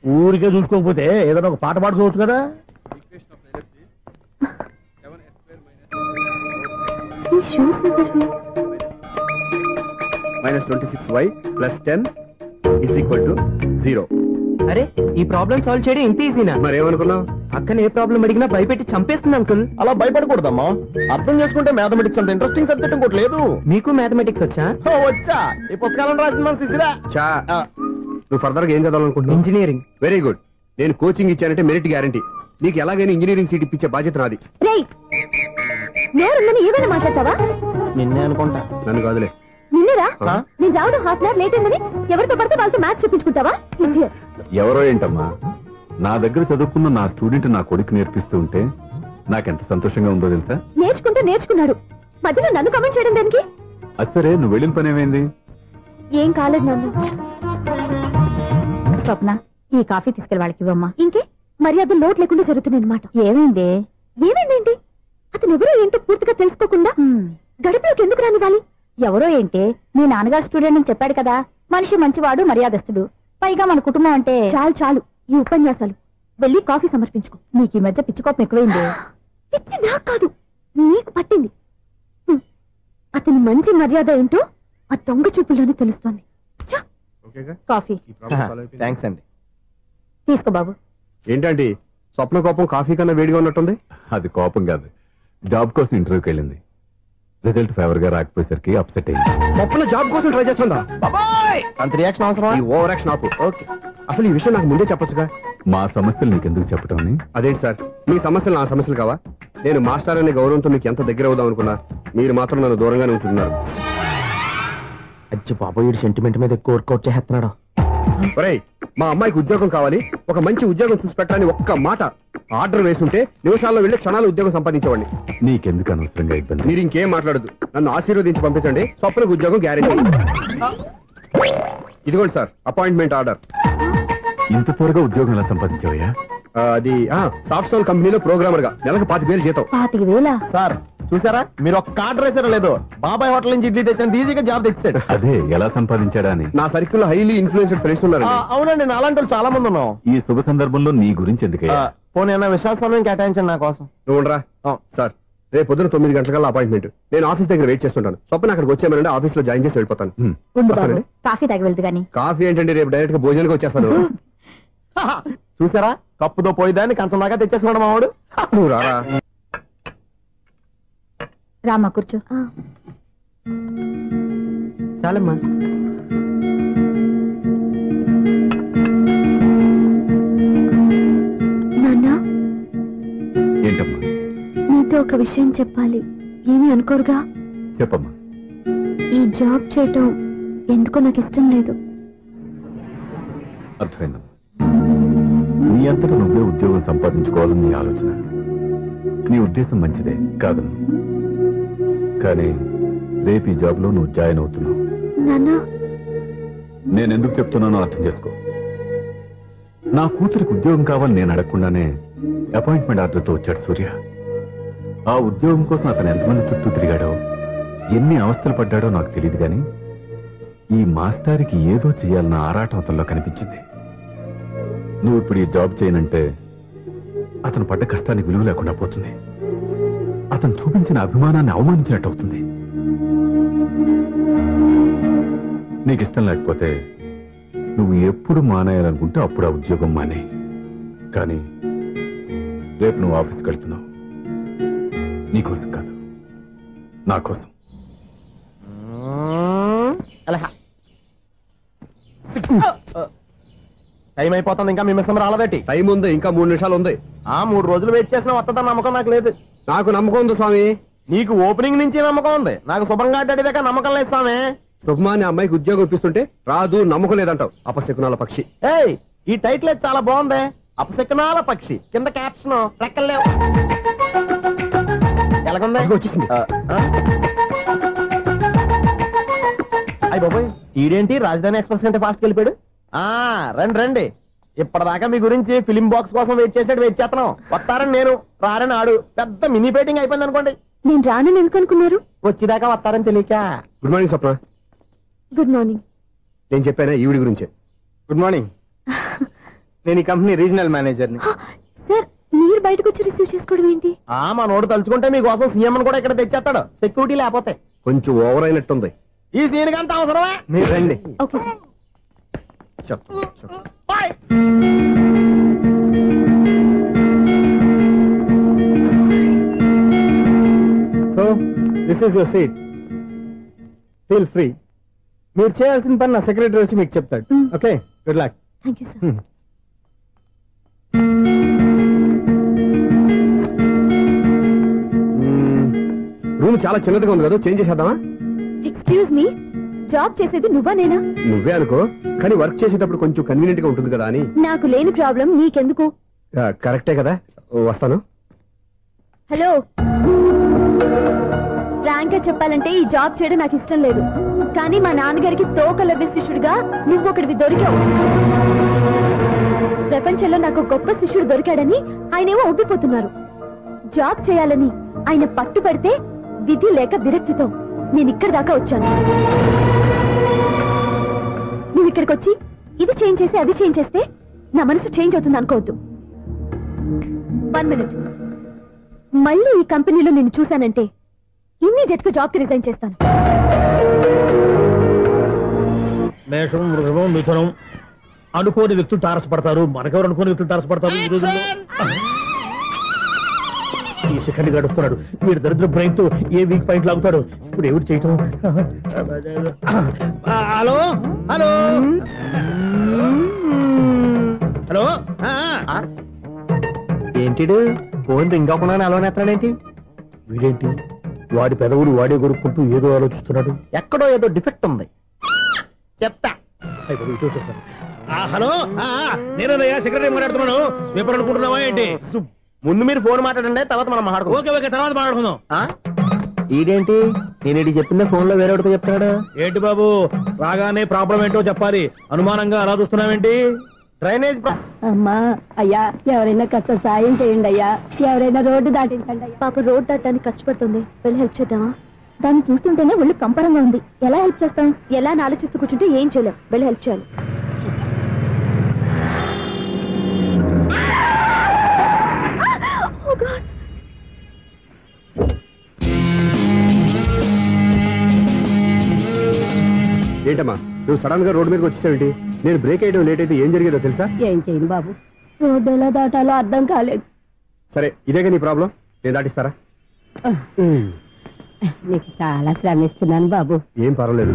ఊరికే చూసుకోకపోతే ఏదైనా ఒక పాట పాడుకోవచ్చు కదా. -26y + 10 = 0. అరే ఈ ప్రాబ్లం సాల్వ్ చేయడం ఇంత ఈజీనా? మరేమనుకున్నావు? అక్కన ఏ ప్రాబ్లం అడిగినా భయపెట్టి చంపేస్తుంది అంకుల్. అలా భయపడకూడదమ్మా, అర్థం చేసుకుంటే మ్యాథమెటిక్స్ అంత ఇంట్రెస్టింగ్ సబ్జెక్ట్ ఇంకోటి లేదు. మీకు మ్యాథమెటిక్స్ వచ్చా? వచ్చా, ఈ పుస్తకాలను రాసింది మన శిశిరా. చా నువ్వు ఫర్దర్ గా ఏం చదవాలనుకుంటున్నావు? ఇంజనీరింగ్. Very good. నేను కోచింగ్ ఇచ్చానంటే మెరిట్ గ్యారంటీ. నీకు ఎలాగైనా ఇంజనీరింగ్ సీట్ ఇప్పించే బాధ్యత నాది. ఏమైనా మాట్లాడతావా? నిన్నే అనుకుంటా. నన్ను కాదులే. నిన్నరా నేను రావడం హాఫ్ అన్ అవర్ లేట్ అయిందని ఎవరితో పడితే వాళ్ళతో మ్యాచ్ చూపించుకుంటావా? ఎవరో ఏంటమ్మా, నా దగ్గర చదువుకున్న నా స్టూడెంట్ నా కొడుకు నేర్పిస్తూ ఉంటే నాకెంత సంతోషంగా ఉందో తెలుసా? నేర్చుకున్నాడు, మధ్యలో నన్ను కమెంట్ చేయడం దానికి? అది సరే, నువ్వు వెళ్ళిన పని ఏమైంది? ఏం కాలేదు నన్ను. స్వప్న, ఈ కాఫీ తీసుకెళ్ళి వాళ్ళకి ఇవ్వమ్మా. ఇంకే మర్యాద లోటు లేకుండా జరుగుతుంది అనమాట. ఏమైంది? ఏమైందేంటి? అతను ఎవరో ఏంటో పూర్తిగా తెలుసుకోకుండా గడుపులోకి ఎందుకు రానివ్వాలి? ఎవరో ఏంటి, మీ నాన్నగారు స్టూడెంట్ అని చెప్పాడు కదా. మనిషి మంచివాడు, మర్యాదస్తుడు, పైగా మన కుటుంబం అంటే. చాలు ఈ ఉపన్యాసాలు. వెళ్ళి కాఫీ సమర్పించుకో. నీకు ఈ మధ్య పిచ్చుకోపం ఎక్కువైంది. పిచ్చి నాకు కాదు, నీకు పట్టింది. అతని మంచి మర్యాద ఏంటో ఆ దొంగ చూపుల్లోనే తెలుస్తోంది. కాఫీ థ్యాంక్స్ అండి. తీసుకో బాబు. ఏంటండి స్వప్న కోపం కాఫీ కన్నా వేడిగా ఉన్నట్టుంది? అది కోపం కాదు, జాబ్ కోసం ఇంటర్వ్యూకి వెళ్ళింది. రిజల్ట్ ఫేవర్ గా రాకపోయేసరికి అప్సెట్ అయింది. స్వప్న జాబ్ కోసం ట్రై చేస్తుందా? అంత రియాక్షన్ అవసరం? ఈ ఓవర్ యాక్షన్ ఆపు. ఓకే, అసలు ఈ విషయం నాకు ముందే చెప్పొచ్చుగా. మా సమస్యలు నీకెందుకు చెప్పటం అని? అదేంటి సార్, మీ సమస్యలు నా సమస్యలు కావా? నేను మాస్టర్ అనే గౌరవంతో మీకు ఎంత దగ్గర అవుదాం అనుకున్నా, మీరు మాత్రం నన్ను దూరంగానే ఉంటున్నారు. అచ్చి బాబు, ఈ సెంటిమెంట్ మీద ఎక్కువ వర్కౌట్ చేస్తున్నాడు. ఒరేయ్, మా అమ్మాయికి ఉద్యోగం కావాలి, ఒక మంచి ఉద్యోగం చూసి పెట్టాలని ఒక్క మాట ఆర్డర్ వేసుంటే నిమిషాల్లో వెళ్ళి క్షణాలు ఉద్యోగం సంపాదించేవాడిని. నీకెందుకు అనవసరంగా ఇబ్బంది? మీరు ఇంకేం మాట్లాడదు, నన్ను ఆశీర్వదించి పంపించండి. స్వప్నకు ఉద్యోగం గ్యారెంటీ. ఇదిగోండి సార్, అపాయింట్మెంట్ ఆర్డర్. ఇంత త్వరగా ఉద్యోగం ఎలా సంపాదించావయ్యా? అది సాఫ్ట్వేర్ కంపెనీలో ప్రోగ్రామర్ గా నెలకు 25,000 జీతం. 25,000? సార్ చూసారా, మీరు ఒక్క ఆర్డర్ వేసారో లేదో, బాబాయ్ హోటల్ నుంచి ఇడ్లీ తెచ్చాను, ఈజీగా జాబ్ తెచ్చాడు. అదే ఎలా సంపాదించాడా అని. నా సర్కిల్ లో హైలీ ఇన్ఫ్లుయెన్స్డ్ ఫ్రెండ్స్ ఉన్నారు. అవునండి, నా అలాంటి చాలా మంది ఉన్నాం. ఈ శుభ సందర్భంలో నీ గురించి ఎందుకయ్యా? పోనీ అన్న విశాల సమయం కేటాయించండి నా కోసం. నువ్వు రా సార్, రేపు పొద్దున 9 గంటలకల్లా అపాయింట్మెంట్. నేను ఆఫీస్ దగ్గర వెయిట్ చేస్తుంటాను. స్వప్న అక్కడికి వచ్చేయమనండి, ఆఫీస్ లో జాయిన్ చేసి వెళ్ళిపోతాను. కాఫీ తాగి వెళ్తు గానీ. కాఫీ ఏంటండి, రేపు డైరెక్ట్ గా భోజనానికి వచ్చేస్తాను. చూసారా, కప్పుతో పోయిదాన్ని కంచం దాకా తెచ్చేసుకున్నాడు మావాడు. నువ్వు రారా. రామా కూర్చో. చాలమ్మా. నాన్న, ఏంటమ్మా? నీతో ఒక విషయం చెప్పాలి. ఏమీ అనుకోరుగా? చెప్పమ్మా. ఈ జాబ్ చేయటం ఎందుకో నాకు ఇష్టం లేదు. అర్థమైందమ్మా, నీ అంతటా నువ్వే ఉద్యోగం సంపాదించుకోవాలని నీ ఆలోచన. నీ ఉద్దేశం మంచిదే కాదమ్మా, కానీ రేపు ఈ జాబ్ లో నువ్వు జాయిన్ అవుతున్నావు. నాన్నా, నేనెందుకు చెప్తున్నానో అర్థం చేసుకో. నా కూతురికి ఉద్యోగం కావాలని నేను అడగకుండానే అపాయింట్మెంట్ ఆర్డర్తో వచ్చాడు సూర్య. ఆ ఉద్యోగం కోసం అతను ఎంతమంది చుట్టూ తిరిగాడో, ఎన్ని అవస్థలు పడ్డాడో నాకు తెలియదు, కానీ ఈ మాస్టారికి ఏదో చేయాలన్న ఆరాటం అతనిలో కనిపించింది. నువ్వు ఇప్పుడు ఈ జాబ్ చేయనంటే అతను పడ్డ కష్టానికి విలువ లేకుండా పోతుంది. అతను చూపించిన అభిమానాన్ని అవమానించినట్టు అవుతుంది. నీకు ఇష్టం లేకపోతే నువ్వు ఎప్పుడు మానేయాలనుకుంటే అప్పుడు ఆ ఉద్యోగం మానే. కానీ రేపు నువ్వు ఆఫీస్కి వెళ్తున్నావు, నీకోసం కాదు. నా కోసం. టైం అయిపోతుంది, ఇంకా మీ మిస్సం రాలేదటి. టైం ఉంది, ఇంకా 3 నిమిషాలు ఉంది. 3 రోజులు వెయిట్ చేసిన వస్తుందని నమ్మకం నాకు లేదు. నాకు నమ్మకం ఉంది స్వామి. నీకు ఓపెనింగ్ నుంచి నమ్మకం ఉంది, నాకు శుభ్రంగా అడ్డాక నమ్మకం లేదు స్వామి. శుభమాని అమ్మాయికి ఉద్యోగం ఇప్పిస్తుంటే రాదు, నమ్మకం లేదంటావు. అపశకునాల పక్షి. ఏయ్, ఈ టైటిల్ చాలా బాగుంది. అపశకునాల పక్షి, కింద క్యాప్షన్ రెక్కలేవు. ఎలాగుంది? వచ్చేసింది. అయ్యి బాబోయ్, ఈడేంటి రాజధాని ఎక్స్ప్రెస్ కంటే ఫాస్ట్ వెళ్ళిపోయాడు. రండి రండి, ఇప్పటిదాకా మీ గురించి ఫిలిం బాక్స్ కోసం వెయిట్ చేసినట్టు వెయిట్ చేస్తున్నాం. వస్తారని నేను, రారని ఆడు. పెద్ద మినీ పేటింగ్ అయిపోయింది అనుకోండి. నేను రానని ఎందుకు అనుకున్నారు? వచ్చేదాకా వస్తారని తెలియక. Good morning Swapna. Good morning. నేను చెప్పానా ఈవిడి గురించే. Good morning. నేను ఈ కంపెనీ రీజనల్ మేనేజర్ని. సార్, మీరు బయటకు వచ్చి రిసీవ్ చేసుకోవడం ఏంటి? మా నోటు తలుచుకుంటే మీకోసం సీఎం కూడా ఇక్కడ తెచ్చేస్తాడు, సెక్యూరిటీ లేకపోతే. కొంచెం ఓవర్ అయినట్టుంది. ఈ సీన్ కంత అవసరమా? మీరు రండి. Okay sir. So this is your seat, feel free. మీరు చేయాల్సిన పని నా సెక్రటరీ వచ్చి మీకు చెప్తాడు. Okay, good luck. Thank you sir. Room చాలా చిన్నదిగా ఉంది కదా, చేంజ్ చేసేద్దామా? ఎక్స్క్యూజ్ మీ, జాబ్ చేసేది నువ్వా నేనా? నువ్వే అనుకో, కానీ వర్క్ చేసేటప్పుడు కొంచెం కన్వీనియంట్ గా ఉంటుంది కదా అని. నాకు లేని ప్రాబ్లం నీకెందుకు? కరెక్టే కదా, వస్తాను. హలో, ఫ్రాంక్ గా చెప్పాలంటే ఈ జాబ్ చేయడం నాకు ఇష్టం లేదు. కానీ మా నాన్నగారికి తోకలవ్వే శిష్యుడిగా నువ్వు ఒకటివి దొరికావు. ప్రపంచంలో నాకు గొప్ప శిష్యుడు దొరికాడని ఆయనేమో ఒప్పిపోతున్నారు. జాబ్ చేయాలని ఆయన పట్టుబడితే విధి లేక విరక్తితో నేను ఇక్కడి దాకా వచ్చాను. నువ్వు ఇక్కడికి వచ్చి ఇది చేంజ్ చేసి అది చేంజ్ చేస్తే నా మనసు చేంజ్ అవుతుంది అనుకోవద్దు. 1 మినిట్. మళ్ళీ ఈ కంపెనీలో నేను చూశానంటే ఇమ్మీడియట్ గా జాబ్ కి రిజైన్ చేస్తాను. మేషం, వృషభం, మిథునం అనుకోని వ్యక్తులు తారసపడతారు. మనకెవరు అనుకోని వ్యక్తులు తారసపడతారు ఈ రోజుల్లో? ఈ సెకండ్ గడుస్తున్నాడు. వీడు దరిద్ర బ్రెయిన్ తో ఏ వీక్ పాయింట్ లాగుతాడు. ఇప్పుడు ఎవరు చేయటం? Hello hello hello. ఏంటిడు ఫోన్ రింగ్ అవ్వకుండా అలవనేస్తాడేంటి? వీడేంటి వాడి పెదవులు వాడే కొరుక్కుంటూ ఏదో ఆలోచిస్తున్నాడు. ఎక్కడో ఏదో డిఫెక్ట్ ఉంది, చెప్తా. హలో, నేనయ్యా సెక్రటరీ మాట్లాడుతున్నాను. స్వీపర్ అనుకుంటున్నావా ఏంటి? ముందు మీరు ఫోన్ మాట్లాడండి, తర్వాత మనం మాట్లాడుకో. ఓకే ఓకే, తర్వాత మాట్లాడుకుందాం. ఈడేంటి నేను ఇది చెప్పిందే ఫోన్ లో వేరే ఒకటి చెప్తాడు. ఏంటి బాబు, రాగానే ప్రాబ్లం ఏంటో చెప్పాలి. అనుమానంగా అలా చూస్తున్నావేంటి? డ్రైనేజ్. అమ్మా, అయ్యా ఎవరైనా కాస్త సాయం చేయండి అయ్యా. ఎవరైనా రోడ్డు దాటించండి అయ్యా. పాప రోడ్ దాటడానికి కష్టపడుతుంది, వెళ్ళి హెల్ప్ చేద్దామా? దాన్ని చూస్తుంటేనే ఒళ్ళు కంపరంగా ఉంది. ఎలా హెల్ప్ చేస్తాం? ఎలా అని ఆలోచిస్తూ కూర్చుంటే ఏం చేయలేం. వెళ్ళి హెల్ప్ చేయాలి. ఏంటమ్మా నువ్వు సడన్ గా రోడ్డు మీదకి వచ్చేసావేంటి? నేను బ్రేక్ అయ్యడం లేట్ అయితే ఏం జరిగేదో తెలుసా? ఏం చేయను బాబు, రోడ్డు ఎలా దాటాలో అర్థం కాలేదు. సరే, ఇదేగా నీ ప్రాబ్లం, నేను దాటిస్తారా? నీకు చాలా శ్రమిస్తున్నాను బాబు. ఏం పర్వాలేదు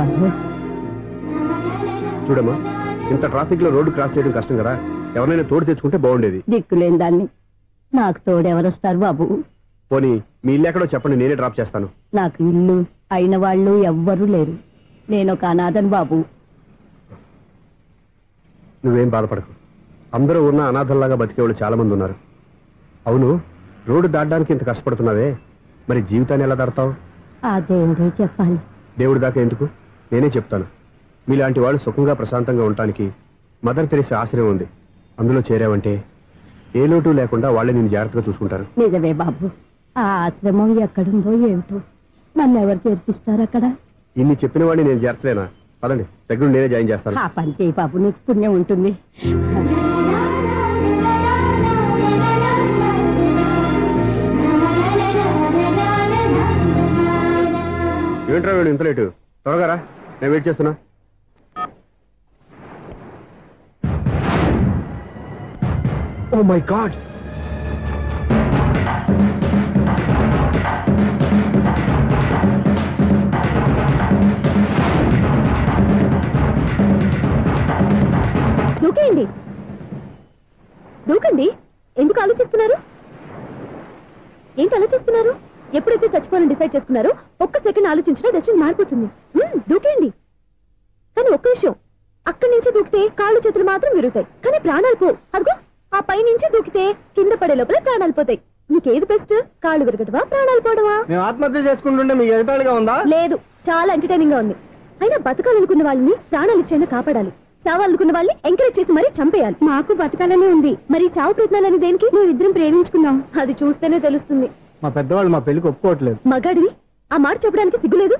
బాబు. చూడమ్మా, ఇంత ట్రాఫిక్ లో రోడ్డు క్రాస్ చేయడం కష్టం కదా, ఎవరైనా తోడు తెచ్చుకుంటే బాగుండేది. దిక్కులేని దాన్ని నాకు తోడెవరొస్తారు బాబు? పోనీ మీ ఇల్లు ఎక్కడో చెప్పండి, నేనే డ్రాప్ చేస్తాను. నాకు ఇల్లు అయిన వాళ్ళు ఎవ్వరూ లేరు. నేను ఒక అనాథను బాబు. నువ్వేం బాధపడకు, అందరూ ఉన్న అనాథల్లాగా బతికేవాళ్ళు చాలా మంది ఉన్నారు. అవును, రోడ్డు దాటడానికి ఇంత కష్టపడుతున్నావే, మరి జీవితాన్ని ఎలా దాడతావు? ఆ దేవుడే చెప్పాలి. దేవుడి దాకా ఎందుకు, నేనే చెప్తాను. మీలాంటి వాళ్ళు సుఖంగా ప్రశాంతంగా ఉండటానికి మదర్ తెరిసే ఆశ్రయం ఉంది. అందులో చేరావంటే ఏ లోటు లేకుండా వాళ్ళే నేను జాగ్రత్తగా చూసుకుంటారు. నిజమే బాబు, ఆ ఆశ్రమం ఎక్కడుందో ఏమిటో, నన్ను ఎవరు చేర్పిస్తారు అక్కడ? ఇన్ని చెప్పిన వాడిని నేను చేర్చలేనా? పదండి, దగ్గర నేనే జాయిన్ చేస్తాను. ఆ పని చేయి బాబు, నీకు పుణ్యం ఉంటుంది. ఏంట్రా వీడు ఇంత లేటు? త్వరగా రా, నేను వెయిట్ చేస్తున్నా. ఓ మై గాడ్, దూకేయండి దూకండి. ఎందుకు ఆలోచిస్తున్నారు? ఏంటి ఆలోచిస్తున్నారు? ఎప్పుడైతే చచ్చిపోవాలని డిసైడ్ చేసుకున్నారో ఒక్క సెకండ్ ఆలోచించినా డెసిషన్ మారిపోతుంది. దూకేయండి. కానీ ఒక్క విషయం, అక్కడి నుంచి దూకితే కాళ్ళు చేతులు మాత్రం విరుగుతాయి, కానీ ప్రాణాలు పో. అదిగో ఆ పై నుంచి దూకితే కింద పడే లోపల ప్రాణాలు పోతాయి. నీకేది బెస్ట్? కాళ్ళు విరగటవా, ప్రాణాలు పోవడమా? మేము ఆత్మహత్య చేసుకుంటుంటే మీకు ఎగతాళిగా ఉందా? లేదు, చాలా ఎంటర్టైనింగ్ గా ఉంది. అయినా బతకాలనుకున్న వాళ్ళని ప్రాణాలు ఇచ్చైనా కాపాడాలి. చావాలనుకున్న వాళ్ళని ఎంకరేజ్ చేసి మరీ చంపేయాలి. మాకు బతకాలనే ఉంది, మరి చావు ప్రయత్నాలని దేనికి? మేము ఇద్దరం ప్రేమించుకున్నాం, అది చూస్తేనే తెలుస్తుంది. మా పెద్దవాళ్ళు మా పెళ్లికి ఒప్పుకోవట్లేదు. మగాడివి ఆ మాట చెప్పడానికి సిగ్గులేదు?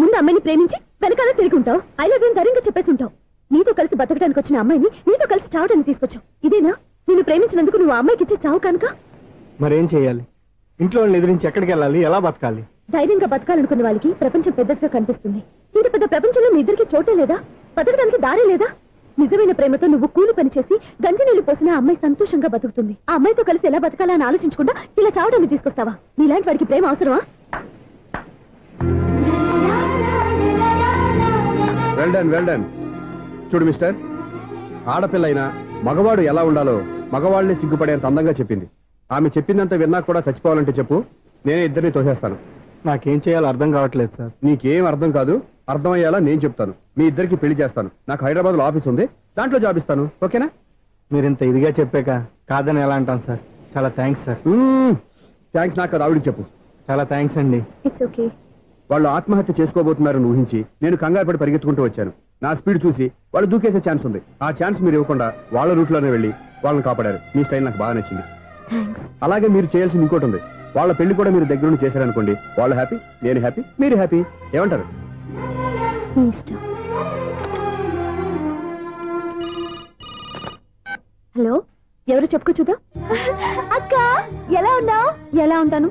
ముందు అమ్మాయిని ప్రేమించి వెనకాల తిరిగి ఉంటావు, ఐ లవ్ యూ ధైర్యంగా చెప్పేసి ఉంటావు. నీతో కలిసి బతకడానికి వచ్చిన అమ్మాయిని నీతో కలిసి చావడానికి తీసుకొచ్చావు. ఇదేనా నిన్ను ప్రేమించినందుకు నువ్వు అమ్మాయికి ఇచ్చే చావు కనుక? మరేం చేయాలి? ఇంట్లో వాళ్ళని ఎదిరించి ఎక్కడికి వెళ్ళాలి? ఎలా బతకాలి? ధైర్యంగా బతకాలనుకున్న వాళ్ళకి ప్రపంచం పెద్దదిగా కనిపిస్తుంది. ఇంత పెద్ద ప్రపంచంలో మీ ఇద్దరికి చోటే లేదా? బతకడానికి దారే లేదా? నిజమైన ప్రేమతో నువ్వు కూలి పని చేసి గంజి నీళ్లు పోసిన ఆ అమ్మాయి సంతోషంగా బతుకుతుంది. ఆ అమ్మాయితో కలిసి ఎలా బతకాలా అని ఆలోచించకుండా ఇలా చావడానికి తీసుకొస్తావా? నీలాంటి వాడికి ప్రేమ అవసరమా? Well done. చూడు మిస్టర్, ఆడపిల్ల అయినా మగవాడు ఎలా ఉండాలో మగవాళ్ళని సిగ్గుపడేంత అందంగా చెప్పింది. ఆమె చెప్పిందంతా విన్నా కూడా చచ్చిపోవాలంటే చెప్పు, నేనే ఇద్దరిని తోసేస్తాను. నాకేం చేయాలో అర్థం కావట్లేదు సార్. నీకేం అర్థం కాదు, అర్థమయ్యేలా నేను చెప్తాను. మీ ఇద్దరికి పెళ్లి చేస్తాను. నాకు హైదరాబాద్ లో ఆఫీస్ ఉంది, దాంట్లో జాబ్ ఇస్తాను. ఓకేనా? మీరు ఇంత ఇదిగా చెప్పాక కాదని ఎలా అంటాను సార్. చాలా థ్యాంక్స్ సార్. థ్యాంక్స్ నాకు కాదు, ఆవిడికి చెప్పు. చాలా థ్యాంక్స్ అండి. It's okay. వాళ్ళు ఆత్మహత్య చేసుకోబోతున్నారని ఊహించి నేను కంగారు పడి పరిగెత్తుకుంటూ వచ్చాను. నా స్పీడ్ చూసి వాళ్ళు దూకేసే ఛాన్స్ ఉంది. ఆ ఛాన్స్ మీరు ఇవ్వకుండా వాళ్ళ రూట్లోనే వెళ్ళి వాళ్ళని కాపాడారు. మీ స్టైల్ నాకు బాగా నచ్చింది. అలాగే మీరు చేయాల్సింది ఇంకోటి ఉంది. వాళ్ళ పెళ్లి కూడా మీరు దగ్గరుండి చేశారనుకోండి, వాళ్ళు హ్యాపీ, నేను హ్యాపీ, మీరు హ్యాపీ. ఏమంటారు? హలో, ఎవరు చెప్పుకో చూద్దాం. అక్క ఎలా ఉన్నావు? ఎలా ఉంటాను?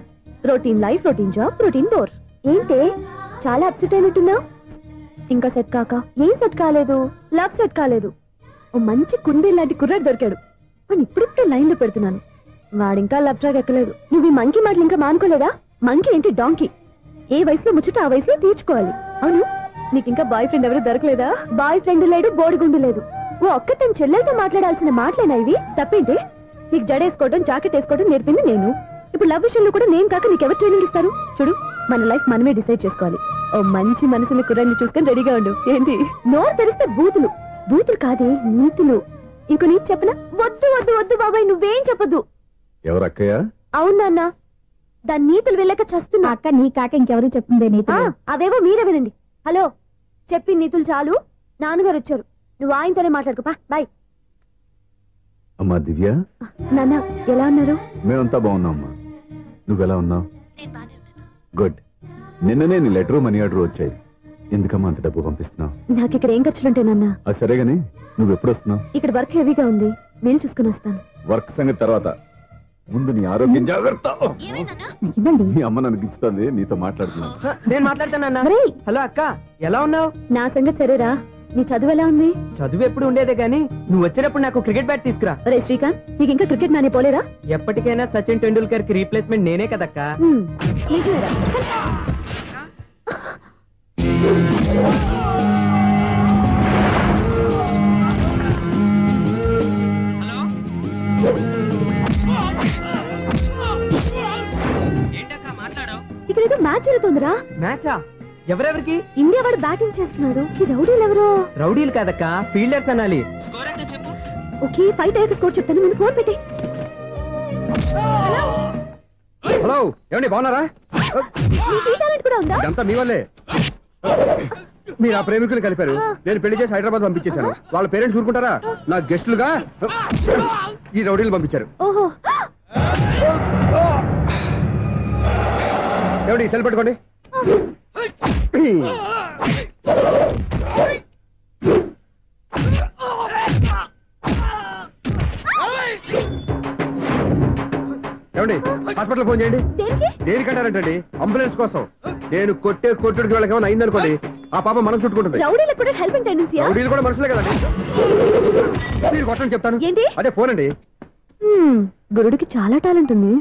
Routine life, routine job, routine bore. ఏంటే చాలా అప్సెట్ అయినట్టున్నావు? ఇంకా సెట్ కాక? ఏం సెట్ కాలేదు? లవ్ సెట్ కాలేదు. ఓ మంచి కుందే లాంటి కుర్రాడు దొరికాడు, వాడిని ఇప్పుడిప్పుడే లైన్ లో పెడుతున్నాను. వాడింకా లవ్ ట్రాక్ ఎక్కలేదు. నువ్వు ఈ మంకీ మాటలు ఇంకా మానుకోలేదా? మంకీ ఏంటి డాంకీ? ఏ వయసులో ముచ్చట ఆ వయసులో తీర్చుకోవాలి. అవును, నీకు ఇంకా బాయ్ ఫ్రెండ్ ఎవరు దొరకలేదా? బాయ్ ఫ్రెండ్ లేడు, బోడిగుండు లేదు. ఓ ఒక్క తన చెల్లెలతో మాట్లాడాల్సిన మాటలేనా ఇవి? తప్పేంటి? నీకు జడేసుకోవడం, జాకెట్ వేసుకోవడం నేర్పింది నేను. ఇప్పుడు లవ్ విషయంలో కూడా నేను కాక నీకెవరు ట్రైనింగ్ ఇస్తారు? చూడు, మన లైఫ్ మనమే డిసైడ్ చేసుకోవాలి. ఓ మంచి మనసుని కుర్రాన్ని చూసుకొని రెడీగా ఉండు. ఏంటి నోరు తెరిస్తే బూతులు? బూతులు కాదే, నీతులు. ఇంకో నీతి చెప్పనా? వద్దు వద్దు వద్దు బాబాయ్, నువ్వేం చెప్పొద్దు. ఎవరు అక్కయ్య? అవునా అన్న, దాని నీతులు వెళ్ళక చస్తున్నా. అక్క నీ కాక ఇంకెవరు చెప్పిందే నీతులు? అవేవో మీరే వినండి. హలో, చెప్పి నీతులు చాలు, నాన్నగారు వచ్చారు. నువ్వు ఆయనతోనే మాట్లాడుకోపా. బాయ్. అమ్మా దివ్య, నాన్న ఎలా ఉన్నారు? మేమంతా బాగున్నాం అమ్మా. నువ్వెలా ఉన్నావు? గుడ్. నిన్ననే నీ లెటరు మనీ ఆర్డర్ వచ్చాయి. ఎందుకమ్మా అంత డబ్బు పంపిస్తున్నావు? నాకు ఇక్కడ ఏం ఖర్చులుంటాయి నాన్న. అది సరేగాని నువ్వు ఎప్పుడు వస్తున్నావు? ఇక్కడ వర్క్ హెవీగా ఉంది, నేను చూసుకుని వస్తాను. వర్క్ సంగతి తర్వాత, ముందు నీ ఆరోగ్యం జాగ్రత్త. మీ అమ్మ నన్ను గిచ్చుతుంది, నీతో మాట్లాడుతున్నాను. నేను మాట్లాడతానన్నా. హలో అక్క, ఎలా ఉన్నావు? నా సంగతి సరేరా, నీ చదువు ఎలా ఉంది? చదువు ఎప్పుడు ఉండేదే గానీ నువ్వు వచ్చినప్పుడు నాకు క్రికెట్ బ్యాట్ తీసుకురా. రే శ్రీకాంత్, నీకు ఇంకా క్రికెట్ నానే పోలేరా? ఎప్పటికైనా సచిన్ టెండూల్కర్ కి రీప్లేస్మెంట్ నేనే కదక్క. ఇక్కడ ఏదో మ్యాచ్ జరుగుతుందిరా. మ్యాచా? ఎవరెవరికి? ఇండియా వాడు బ్యాటింగ్ చేస్తున్నాడు. ఈ రౌడీలు ఎవరు? రౌడీలు కాదక్క, ఫీల్డర్స్ అనాలి. ఓకే, ఫైట్ అయ్యాక స్కోర్ చెప్తాను, ముందు ఫోన్ పెట్టి. హలో, ఏమండి బాగున్నారా? కూడా ఉందా? ఇదంతా మీ వల్లే. మీరు ఆ ప్రేమికులు కలిపారు, నేను పెళ్లి చేసి హైదరాబాద్ పంపించేశాను. వాళ్ళ పేరెంట్స్ ఊరుకుంటారా? నా గెస్టులుగా ఈ రౌడీలు పంపించారు. ఓహో, ఏమండి సెల్ పెట్టుకోండి. ఏమండి హాస్పిటల్ ఫోన్ చేయండి. దేనికంటారంటండి? అంబులెన్స్ కోసం. నేను కొట్టే కొట్టుడికి వాళ్ళకి ఏమైనా అయిందనుకోండి, ఆ పాప మనం చుట్టుకుంటుంది. రౌడీలకు కూడా హెల్పింగ్ టెండెన్సీ. రౌడీలు కూడా మనుషులే కదండి. మీరు కొట్టండి చెప్తాను. ఏంటి? అదే ఫోన్ అండి. గురుడికి చాలా టాలెంట్ ఉంది.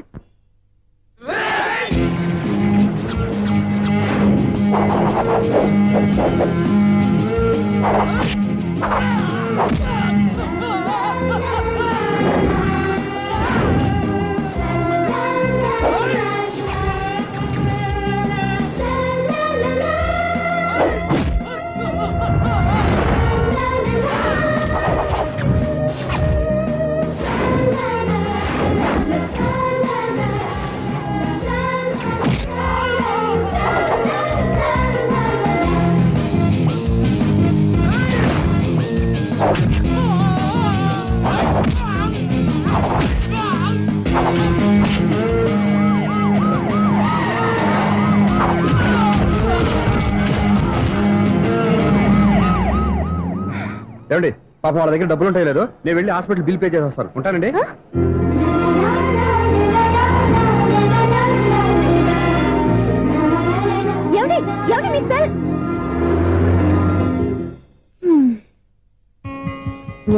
ఏమండి పాపం వాళ్ళ దగ్గర డబ్బులు ఉంటాయి లేదు, నేను వెళ్ళి హాస్పిటల్ బిల్ పే చేసి వస్తాను. ఉంటానండి.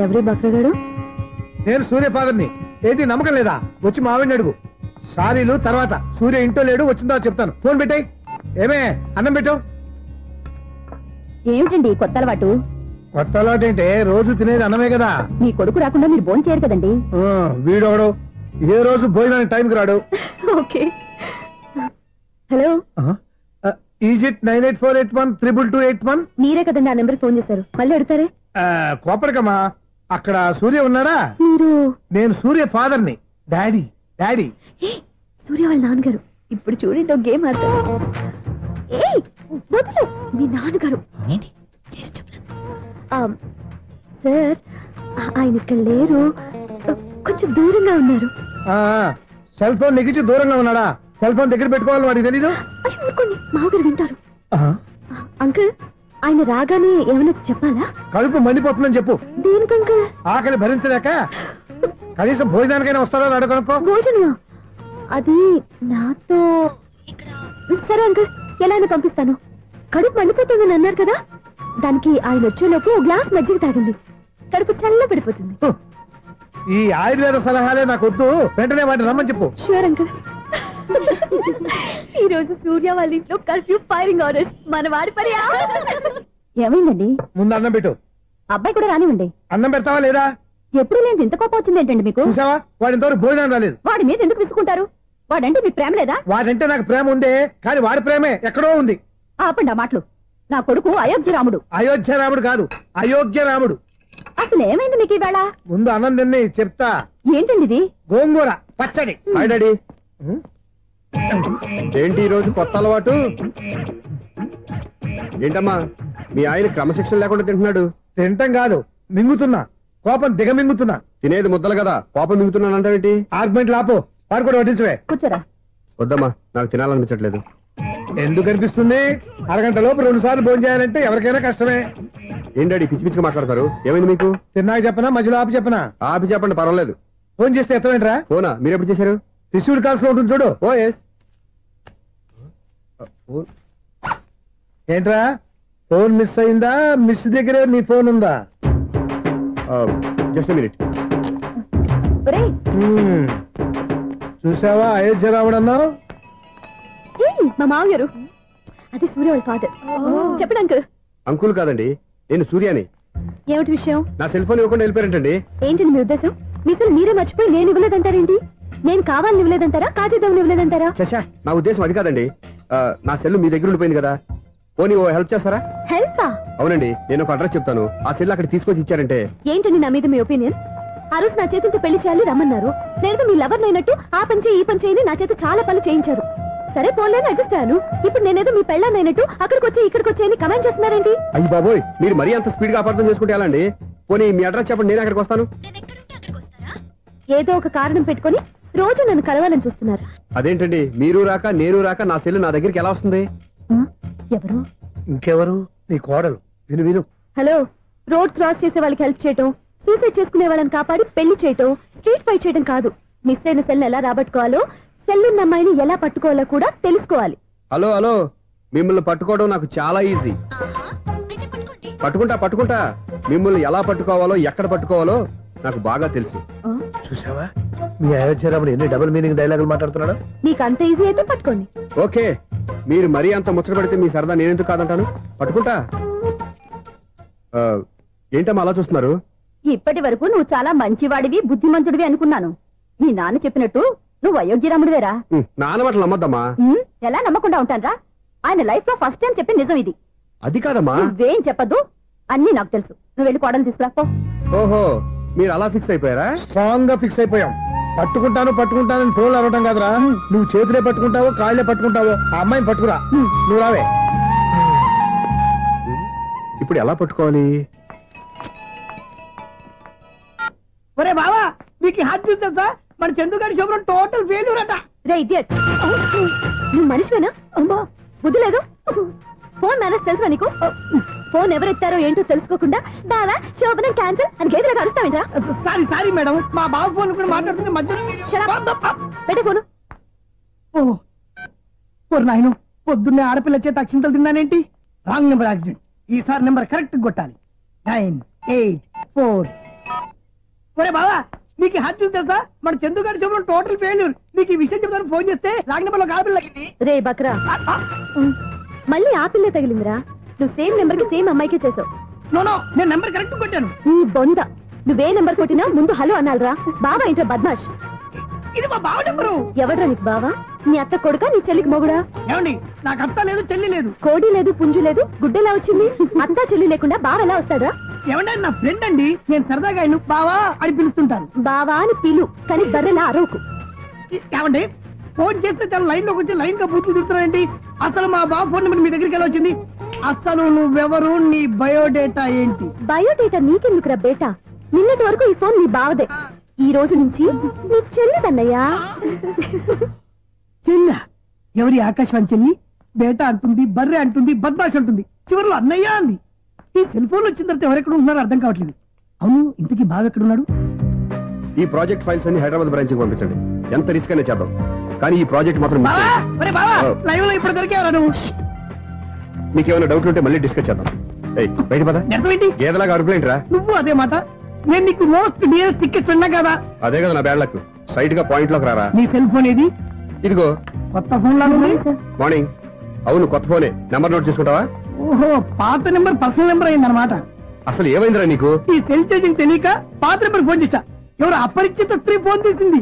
ఎవరి బక్రగాడు? నేను సూర్య ఫాదర్ని. ఏంటి నమ్మకం లేదా? వచ్చి మావిని అడుగు. సారీలు తర్వాత. సూర్య ఇంటో లేడు, వచ్చిందో చెప్తాను. ఫోన్ పెట్టాయి. ఏమే అన్నం పెట్టు. ఏమిటండి కొత్త అలవాటు? కొత్త అలవాటు ఏంటే? రోజు తినేది అన్నమే కదా. మీ కొడుకు రాకుండా మీరు భోజనం చేయరు కదండి. వీడోడు ఏ రోజు భోజనానికి టైంకి రాడు. ఓకే. Hello, is it 9848132281. మీరే కదండి ఆ నెంబర్ ఫోన్ చేశారు, మళ్ళీ అడుగుతారే? కోపరికమ్మా, అక్కడ సూర్య ఉన్నారా? మీరు? నేను సూర్య ఫాదర్ని. డాడీ. డాడీ సూర్య వాళ్ళ నాన్నగారు. ఇప్పుడు చూడండి ఒక గేమ్ ఆడతారు. వదులు, మీ నాన్నగారు. సార్ ఆయన ఇక్కడ లేరు, కొంచెం దూరంగా ఉన్నారు. సెల్ ఫోన్ నెగించి దూరంగా ఉన్నాడా? సెల్ ఫోన్ దగ్గర పెట్టుకోవాలి, వాడికి తెలీదు. ఊరుకోండి, మామగారు వింటారు. అంకుల్, ఆయన రాగానే ఏమైనా చెప్పాలా? కడుపు మండిపోతుందని చెప్పు. దేనికి అంకుల్? ఆకలి భరించలేక. కనీసం భోజనానికైనా వస్తారో అడగనుకో. భోజనమా? అది నాతో. సరే అంకుల్, ఎలా అయినా పంపిస్తాను. కడుపు మండిపోతుందని అన్నారు కదా, దానికి ఆయన వచ్చేలోపు గ్లాస్ మజ్జిగ తాగింది, కడుపు చల్ల పడిపోతుంది. ఈ ఆయుర్వేద సలహాలే నాకు వద్దు, వెంటనే వాటిని రమ్మని చెప్పు. Sure uncle. ఈ రోజు సూర్య వాళ్ళ ఇంట్లో కర్ఫ్యూ ఫైరింగ్ ఆర్డర్స్. మన వాడి పని. ఏమైందండి? ముందు అన్నం పెట్టు. అబ్బాయి కూడా రానివ్వండి. అన్నం పెడతావా లేదా? ఎప్పుడు లేదు ఇంత కోపం వచ్చింది ఏంటండి మీకు? చూసావా, వాడి ఇంతవరకు భోజనం రాలేదు. వాడి మీద ఎందుకు విసుకుంటారు? వాడంటే మీకు ప్రేమ లేదా? వాడంటే నాకు ప్రేమ ఉండే, కానీ వాడి ప్రేమే ఎక్కడో ఉంది. ఆపండి ఆ మాటలు. నా కొడుకు అయోధ్య రాముడు. అయోధ్య రాముడు కాదు, అయోగ్య రాముడు. అసలు ఏమైంది మీకు ఈవేళ? ముందు అన్నం తిని చెప్తా. ఏంటండి ఇది? గోంగూర పచ్చడి. Hi daddy. ఏంటి ఈ రోజు కొత్త అలవాటు? ఏంటమ్మా మీ ఆయన క్రమశిక్షణ లేకుండా తింటున్నాడు? తింటం కాదు, మింగుతున్నా. కోపం దిగమింగుతున్నా. తినేది ముద్దలు కదా, కోపం మింగుతున్నాను అంటావేంటి? ఆర్గ్యుమెంట్ లాపో, వాడు కూడా వడ్డించవే. కూర్చోరా. వద్దమ్మా, నాకు తినాలనిపించట్లేదు. ఎందుకు అనిపిస్తుంది? అరగంట లోపు 2 సార్లు భోజనం చేయాలంటే ఎవరికైనా కష్టమే. ఏంటండి పిచ్చి పిచ్చిగా మాట్లాడతారు? ఏమైంది మీకు? తిన్నాక చెప్పనా, మధ్యలో ఆపి చెప్పనా? ఆపి చెప్పండి, పర్వాలేదు. ఫోన్ చేస్తే ఎత్తమేంట్రా? ఫోనా? మీరు ఎప్పుడు చేశారు? రిసీవ్డ్ కాల్స్ లో ఉంటుంది చూడు. ఓ ఎస్. ఏంట్రా, ఫోన్ మిస్ అయిందా? మిస్ దగ్గరే నీ ఫోన్ ఉందా? Just minute. చూసావా, అయోధ్య రాముడు అన్నావు. మా మామగారు, అది సూర్య వాళ్ళ ఫాదర్. చెప్పండి అంకుల్. అంకుల్ కాదండి, నేను సూర్యాని. ఏమిటి విషయం? నా సెల్ ఫోన్ ఇవ్వకుండా వెళ్ళిపోయారంటండి. ఏంటండి మీ ఉద్దేశం? మీసలు మీరే మర్చిపోయి నేను ఇవ్వలేదంటారేంటి? నేను కావాలని ఇవ్వలేదంటారా, కాజేద్దామని ఇవ్వలేదంటారా? చచ్చా, నా ఉద్దేశం అది కాదండి. నా సెల్ మీ దగ్గర ఉండిపోయింది కదా, పోనీ ఓ హెల్ప్ చేస్తారా? హెల్పా? అవునండి, నేను ఒక అడ్రస్ చెప్తాను, ఆ సెల్ అక్కడ తీసుకొచ్చి ఇచ్చారంటే. ఏంటండి నా మీద మీ ఒపీనియన్? ఆ రోజు నా చేతులతో పెళ్లి చేయాలి రమ్మన్నారు. నేను మీ లవర్ అయినట్టు ఆ పని చేయి ఈ పని చేయని నా చేత చాలా పనులు చేయించారు. సరే పోలేని అడ్జస్ట్ అయ్యాను. ఇప్పుడు నేనేదో మీ పెళ్ళాన్ని అయినట్టు అక్కడికి వచ్చి ఇక్కడికి వచ్చి కమెంట్ చేస్తున్నారేంటి? అయ్యి బాబోయ్, మీరు మరీ అంత స్పీడ్ గా అపార్థం చేసుకుంటే ఎలా అండి? పోనీ మీ అడ్రస్ చెప్పండి, నేను అక్కడికి వస్తాను. ఏదో ఒక కారణం పెట్టుకొని రోజు నన్ను కలవాలని చూస్తున్నారు. అదేంటండి, మీరు రాక నేను రాక నా సెల్ నా దగ్గరికి ఎలా వస్తుంది? ఎవరు? ఇంకెవరు? నీ కోడలు. విను విను. హలో, రోడ్ క్రాస్ చేసే వాళ్ళకి హెల్ప్ చేయటం, సూసైడ్ చేసుకునే వాళ్ళని కాపాడి పెళ్లి చేయటం, స్ట్రీట్ ఫైట్ చేయడం కాదు. మిస్ అయిన సెల్ ఎలా రాబట్టుకోవాలో, సెల్ ఉన్న అమ్మాయిని ఎలా పట్టుకోవాలో కూడా తెలుసుకోవాలి. హలో హలో, మిమ్మల్ని పట్టుకోవడం నాకు చాలా ఈజీ. పట్టుకుంటా. మిమ్మల్ని ఎలా పట్టుకోవాలో, ఎక్కడ పట్టుకోవాలో నాకు బాగా తెలుసు. చూసావా, మీ అయోధ్య రాముడు ఎన్ని డబుల్ మీనింగ్ డైలాగులు మాట్లాడుతున్నాడు. నీకు అంత ఈజీ అయితే పట్టుకోండి. ఓకే, మీరు మరీ అంత ముచ్చట పెడితే మీ సరదా నేనెందుకు కాదంటాను. పట్టుకుంటా. ఏంటమ్మా అలా చూస్తున్నారు? ఇప్పటి వరకు నువ్వు చాలా మంచివాడివి, బుద్ధిమంతుడివి అనుకున్నాను. నీ నాన్న చెప్పినట్టు నువ్వు అయోగ్యరాముడివేరా? నాన్న మాటలు నమ్మద్దమ్మా. ఎలా నమ్మకుండా ఉంటానరా? ఆయన లైఫ్ లో ఫస్ట్ టైం చెప్పిన నిజం ఇది. అది కాదమ్మా. నువ్వేం చెప్పదు, అన్ని నాకు తెలుసు. నువ్వు వెళ్ళి కోడలు తీసుకురాపో. ఓహో, మీరు అలా ఫిక్స్ అయిపోయారా? స్ట్రాంగ్ గా ఫిక్స్ అయిపోయాం. పట్టుకుంటానని ఫోన్లు అడగటం కాదురా. నువ్వు చేతులే పట్టుకుంటావో కాళ్ళే పట్టుకుంటావో ఆ అమ్మాయిని పట్టుకురా. నువ్వు రావే. ఇప్పుడు ఎలా పట్టుకోవాలి? ఒరే బావా, మీకు హాట్ న్యూస్ తెలుసా? మన చందుగారి శుభ్రం టోటల్ ఫెయిల్యూర్ అట. రే ఇడియట్, నువ్వు మనిషివేనా? అమ్మా బుద్ధి లేదు. ఫోన్ మేనేజ్ తెలుసా నీకు? ఫోన్ ఎవరెత్తారో ఏంటో తెలుసుకోకుండా బావా శోభనం క్యాన్సిల్ అని గేదెలకు అరుస్తావేంట్రా? సారీ సారీ మేడం, మా బావ ఫోన్ కూడా మాట్లాడుతుంటే మధ్యలో పెట్టే ఫోను. ఓ నాయను, పొద్దున్నే ఆడపిల్ల చేత అక్షింతలు తిన్నానేంటి? Wrong number accident. ఈసారి నెంబర్ కరెక్ట్ కొట్టాలి. 9, 8, 4. ఒరే బావా, నీకు హాట్ చూసి తెలుసా? మన చందు గారి శుభ్రం టోటల్ ఫెయిల్యూర్. నీకు ఈ విషయం చెప్తాను ఫోన్ చేస్తే రాంగ్ నెంబర్ లో ఆడపిల్ల తగ్గింది. రే బక్రా, మళ్ళీ ఆ పిల్లే తగిలిందిరా. నువ్వు సేమ్ నెంబర్ కి సేమ్ అమ్మాయికే చేసావు. నో, నేను నెంబర్ కరెక్ట్ కొట్టాను. నీ బొంద, నువ్వే నెంబర్ కొట్టినా ముందు హలో అనాలరా. బావా ఏంటో బద్మాష్. ఇది మా బావ నెంబరు. ఎవడ్రా నీకు బావా? నీ అత్త కొడుకా, నీ చెల్లికి మొగుడా? ఏమండి, నాకు అత్త లేదు, చెల్లి లేదు. కోడి లేదు, పుంజు లేదు, గుడ్డెలా వచ్చింది? అత్త చెల్లి లేకుండా బావ ఎలా వస్తాడా? ఏమంటే నా ఫ్రెండ్ అండి, నేను సరదాగా ఆయన బావా అని పిలుస్తుంటాను. బావా అని పిలు, కానీ బర్రెలా అరవకు. ఏమండి, ఫోన్ చేస్తే చాలా లైన్ లోకి వచ్చి లైన్ గా బూతులు తిడుతున్నాయండి. అసలు మా బావ ఫోన్ నెంబర్ మీ దగ్గరికి ఎలా వచ్చింది? అసలు నువ్వెవరు, నీ బయోడేటా ఏంటి? బయోడేటా నీకెందుకురా బేటా? నిన్నటి వరకు ఈ ఫోన్ నీ బావదే, ఈ రోజు నుంచి నీ చెల్లిదన్నయ్యా. చెల్ల ఎవరి? ఆకాశవాణి చెల్లి. బేటా అంటుంది, బర్రె అంటుంది, బద్మాష్ అంటుంది, చివరిలో అన్నయ్య అంది. ఈ సెల్ ఫోన్ వచ్చిన తర్వాత ఎవరెక్కడ ఉంటున్నారో అర్థం కావట్లేదు. అవును, ఇంతకీ బావ ఎక్కడున్నాడు? ఈ ప్రాజెక్ట్ ఫైల్స్ అన్ని హైదరాబాద్ బ్రాంచ్ కి పంపించండి. ఎంత రిస్క్ అయినా చేద్దాం, కానీ ఈ ప్రాజెక్ట్ మాత్రం miss చేయొద్దు. లైవ్ లో ఇప్పుడు దొరికేవరా నువ్వు? మీకు ఏమైనా డౌట్లు ఉంటే మళ్ళీ డిస్కస్ చేద్దాం. బయట పద. గేదలాగా అరుపులేంట్రా? నువ్వు అదే మాట. నేను నీకు మోస్ట్ డియరెస్ట్ టికెట్స్ ఉన్నా కదా. అదే కదా నా బ్యాడ్ లక్. స్ట్రైట్ గా పాయింట్ లోకి రారా. నీ సెల్ ఫోన్ ఏది? ఇదిగో. కొత్త ఫోన్ లాగా ఉంది. మార్నింగ్. అవును, కొత్త ఫోనే. నెంబర్ నోట్ చేసుకుంటావా? ఓహో, పాత నెంబర్ పర్సనల్ నెంబర్ అయిందన్నమాట. అసలు ఏమైందిరా నీకు? ఈ సెల్ చేసింగ్ తెలియక పాత నెంబర్ ఫోన్ చేశా. ఎవరు అపరిచిత స్త్రీ ఫోన్ తీసింది.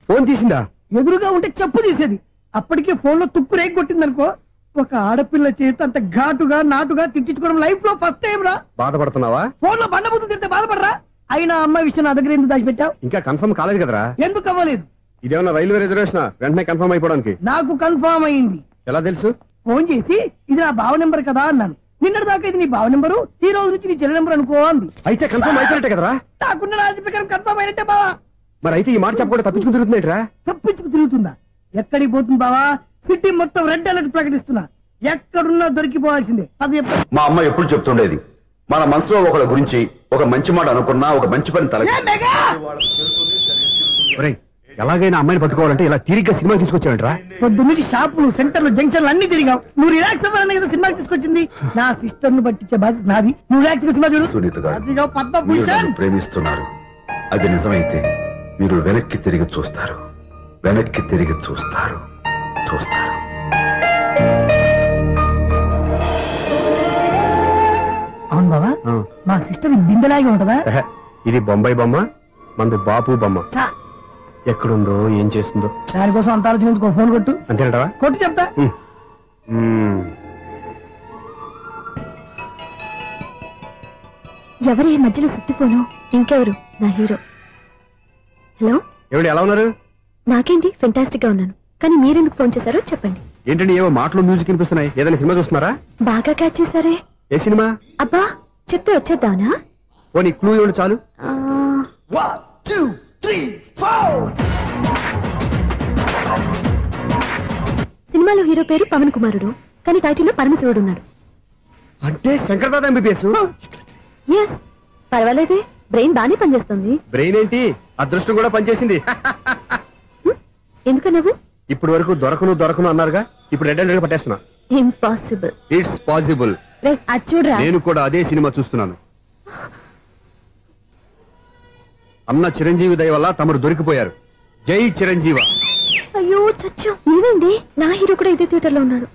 ఫోన్ తీసిందా? ఎదురుగా ఉంటే చెప్పు తీసేది. అప్పటికే ఫోన్ లో తుక్కు రేగి కొట్టింది అనుకో. ఒక ఆడపిల్ల చేత అంత ఘాటుగా నాటుగా తిట్టించుకోవడం లైఫ్ లో ఫస్ట్ టైం రా. బాధపడుతున్నావా? ఫోన్ లో బండబుద్ధి తింటే బాధపడరా? అయినా అమ్మాయి విషయం నా దగ్గర ఎందుకు దాచిపెట్టావు? ఇంకా కన్ఫర్మ్ కాలేదు కదరా. ఎందుకు అవ్వలేదు? ఇదేమన్నా రైల్వే రిజర్వేషన్? వెంటనే కన్ఫర్మ్ అయిపోవడానికి. నాకు కన్ఫర్మ్ అయింది. ఎలా తెలుసు? ఫోన్ చేసి ఇది నా బావ నెంబర్ కదా అన్నాను. నిన్నటి దాకా ఇది నీ బావ నెంబరు, ఈ రోజు నుంచి నీ చెల్లి నెంబర్ అనుకో అంది. అయితే కన్ఫర్మ్ అయిపోయినట్టే కదరా? నాకున్న రాజు ప్రకారం కన్ఫర్మ్ అయినట్టే బావా. మరి అయితే ఈ మాట చెప్పకుండా తప్పించుకుని తిరుగుతున్నాయిట్రా? తప్పించుకు తిరుగుతుందా? ఎక్కడికి పోతుంది బావా? సిటీ మొత్తం రెడ్ అలర్ట్ ప్రకటిస్తున్నా. ఎక్కడున్నా దొరికిపోవాల్సిందే. అది మా అమ్మ ఎప్పుడు చెప్తుండేది, మన మనసులో ఒకళ్ళ గురించి ఒక మంచి మాట అనుకున్నా ఒక మంచి పని తల. ఎలాగైనా అమ్మాయిని పట్టుకోవాలంటే ఇలా తీరిగ్గా సినిమా తీసుకొచ్చాడంట్రా. పొద్దు నుంచి షాపులు, సెంటర్లు, జంక్షన్లు అన్ని తిరిగావు. నువ్వు రిలాక్స్ అవ్వాలని కదా సినిమాకి తీసుకొచ్చింది. నా సిస్టర్ ను పట్టించే బాధ్యత నాది. నువ్వు రిలాక్స్ సినిమా చూడు. సునీత గారు, మీరు పద్మభూషణ్ నన్ను ప్రేమిస్తున్నారు. అది నిజమైతే మీరు వెనక్కి తిరిగి చూస్తారు, వెనక్కి తిరిగి చూస్తారు, చూస్తారు. అవును బావా, మా సిస్టర్ బిందెలాగే ఉంటదా? ఇది బొంబాయి బొమ్మ, మంది బాపు బొమ్మ. ఎక్కడుందో ఏం చేస్తుందో దానికోసం అంత ఆలోచించుకో. ఫోన్ కొట్టు. అంతేనటవా? కొట్టు చెప్తా. ఎవరి మధ్యలో సుత్తి ఫోను? ఇంకెవరు? నా హీరో. హలో, ఎవరు? ఎలా ఉన్నారు? నాకేంటి, ఫెంటాస్టిక్ గా ఉన్నాను. కానీ మీరెందుకు ఫోన్ చేశారో చెప్పండి. ఏంటండి ఏవో మాటలు మ్యూజిక్ వినిపిస్తున్నాయి? ఏదైనా సినిమా చూస్తున్నారా? బాగా క్యాచ్ చేశారే. ఏ సినిమా? అబ్బా, చెప్తే వచ్చేద్దానా? ఓ నీ క్లూ ఇవ్వండి చాలు. 1, 2, 3, 4. సినిమాలో హీరో పేరు పవన్ కుమారుడు, కానీ టైటిల్లో పరమశివుడు ఉన్నాడు. అంటే శంకర్దాదా ఎంబీబీఎస్? ఎస్, పర్వాలేదే. బ్రెయిన్ బానే పనిచేస్తుంది. బ్రెయిన్ ఏంటి, అదృష్టం కూడా పనిచేసింది. ఎందుకన్నావు? ఇప్పుడు వరకు దొరకను అన్నారుగా, ఇప్పుడు రెడ్ హ్యాండెడ్ గా పట్టేస్తున్నా. ఇంపాసిబుల్. It's possible. అది చూడరా. నేను కూడా అదే సినిమా చూస్తున్నాను. అన్న చిరంజీవి దయ వల్ల తమరు దొరికిపోయారు. జై చిరంజీవ. అయ్యో చచ్చు, ఏమైంది? నా హీరో కూడా ఇదే థియేటర్ లో ఉన్నాడు.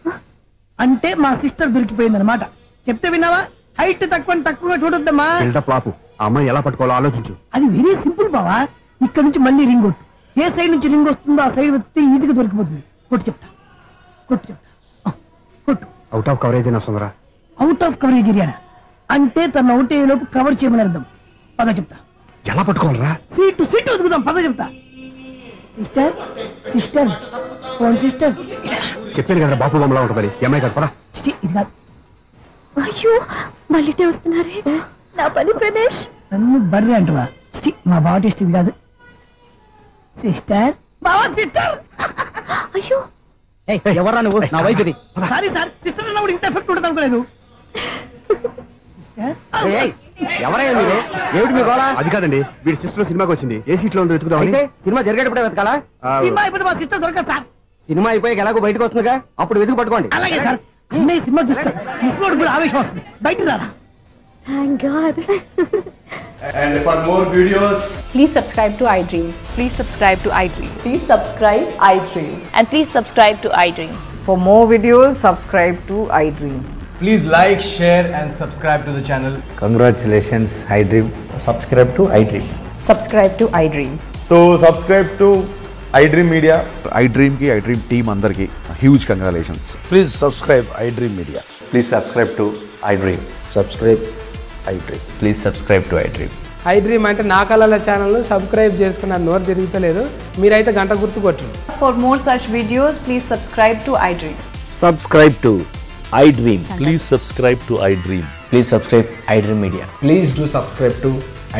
అంటే మా సిస్టర్ దొరికిపోయింది అనమాట. చెప్తే విన్నావా? హైట్ తక్కువగా చూడొద్దమ్మా. బిల్డప్ లాపు. ఆ అమ్మాయి ఎలా పట్టుకోవాలో ఆలోచించు. అది వెరీ సింపుల్ బావా. ఇక్కడ నుంచి మళ్ళీ రింగ్ కొట్టు. ఏ సైడ్ నుంచి రింగ్ వస్తుందో ఆ సైడ్ వస్తే ఈజీగా దొరికిపోతుంది. కొట్టు చెప్తా. కొట్టు. అవుట్ ఆఫ్ కవరేజ్ అయినా వస్తుందరా? అవుట్ ఆఫ్ కవరేజ్ ఏరియా అంటే తన అవుట్ అయ్యే లోపు కవర్ చేయమని అర్థం. పద చెప్తా. ఎలా పట్టుకోవాలరా? సీటు వదుకుదాం. పద చెప్తా. సిస్టర్ సిస్టర్ చెప్పాను కదా బాపు బొమ్మలా ఉంటుంది. అమ్మాయి కదా పరా. ఇది కాదు. అయ్యో, మళ్ళీ వస్తున్నారే. నా పని ప్రదేశ్. నన్ను బర్రె అంటవా? మా బావ టేస్ట్ ఇది కాదు. సిస్టర్ బావా సిస్టర్ అయ్యో ఎవరా నువ్వు నా వైపు ఇది సారీ సార్ సిస్టర్ అన్నప్పుడు ఇంత ఎఫెక్ట్ ఉండదు అనుకోలేదు ఎవరైనా మీరు ఏమిటి మీ గోళ అది కాదండి వీడి సిస్టర్ సినిమాకి వచ్చింది ఏ సీట్ లో ఉందో వెతుకుదామని. అయితే సినిమా జరిగేటప్పుడే వెతకాలా సినిమా అయిపోతే మా సిస్టర్ దొరకదు సార్. సినిమా అయిపోయాక ఎలాగో బయటకు వస్తుందిగా అప్పుడు వెతుకు పట్టుకోండి. అలాగే సార్ అన్నయ్య సినిమా చూస్తారు ముసలోడు కూడా ఆవేశం వస్తుంది బయట రారా. Thank God. And for more videos, please subscribe to iDream. Please subscribe to iDream. Please subscribe iDream. And please subscribe to iDream. For more videos, subscribe to iDream. please like, share and subscribe to the channel. Congratulations, iDream. Subscribe to iDream. Subscribe to iDream. So subscribe to iDream Media. iDream ki iDream team andarki huge congratulations. Please subscribe iDream Media. Please subscribe to iDream. Subscribe iDream. Please subscribe to iDream. iDream అంటే నా కళల channel subscribe చేసుకున్న నోరు తిరుగుతలేదు మీరైతే గంట గుర్తు కొట్టండి. For more such videos, please subscribe to iDream. Subscribe to iDream. Please subscribe to iDream. Please subscribe iDream Media. Please do subscribe to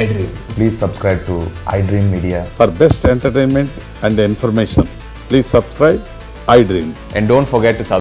iDream. Please subscribe to iDream Media. For best entertainment and information, please subscribe iDream. And don't forget to subscribe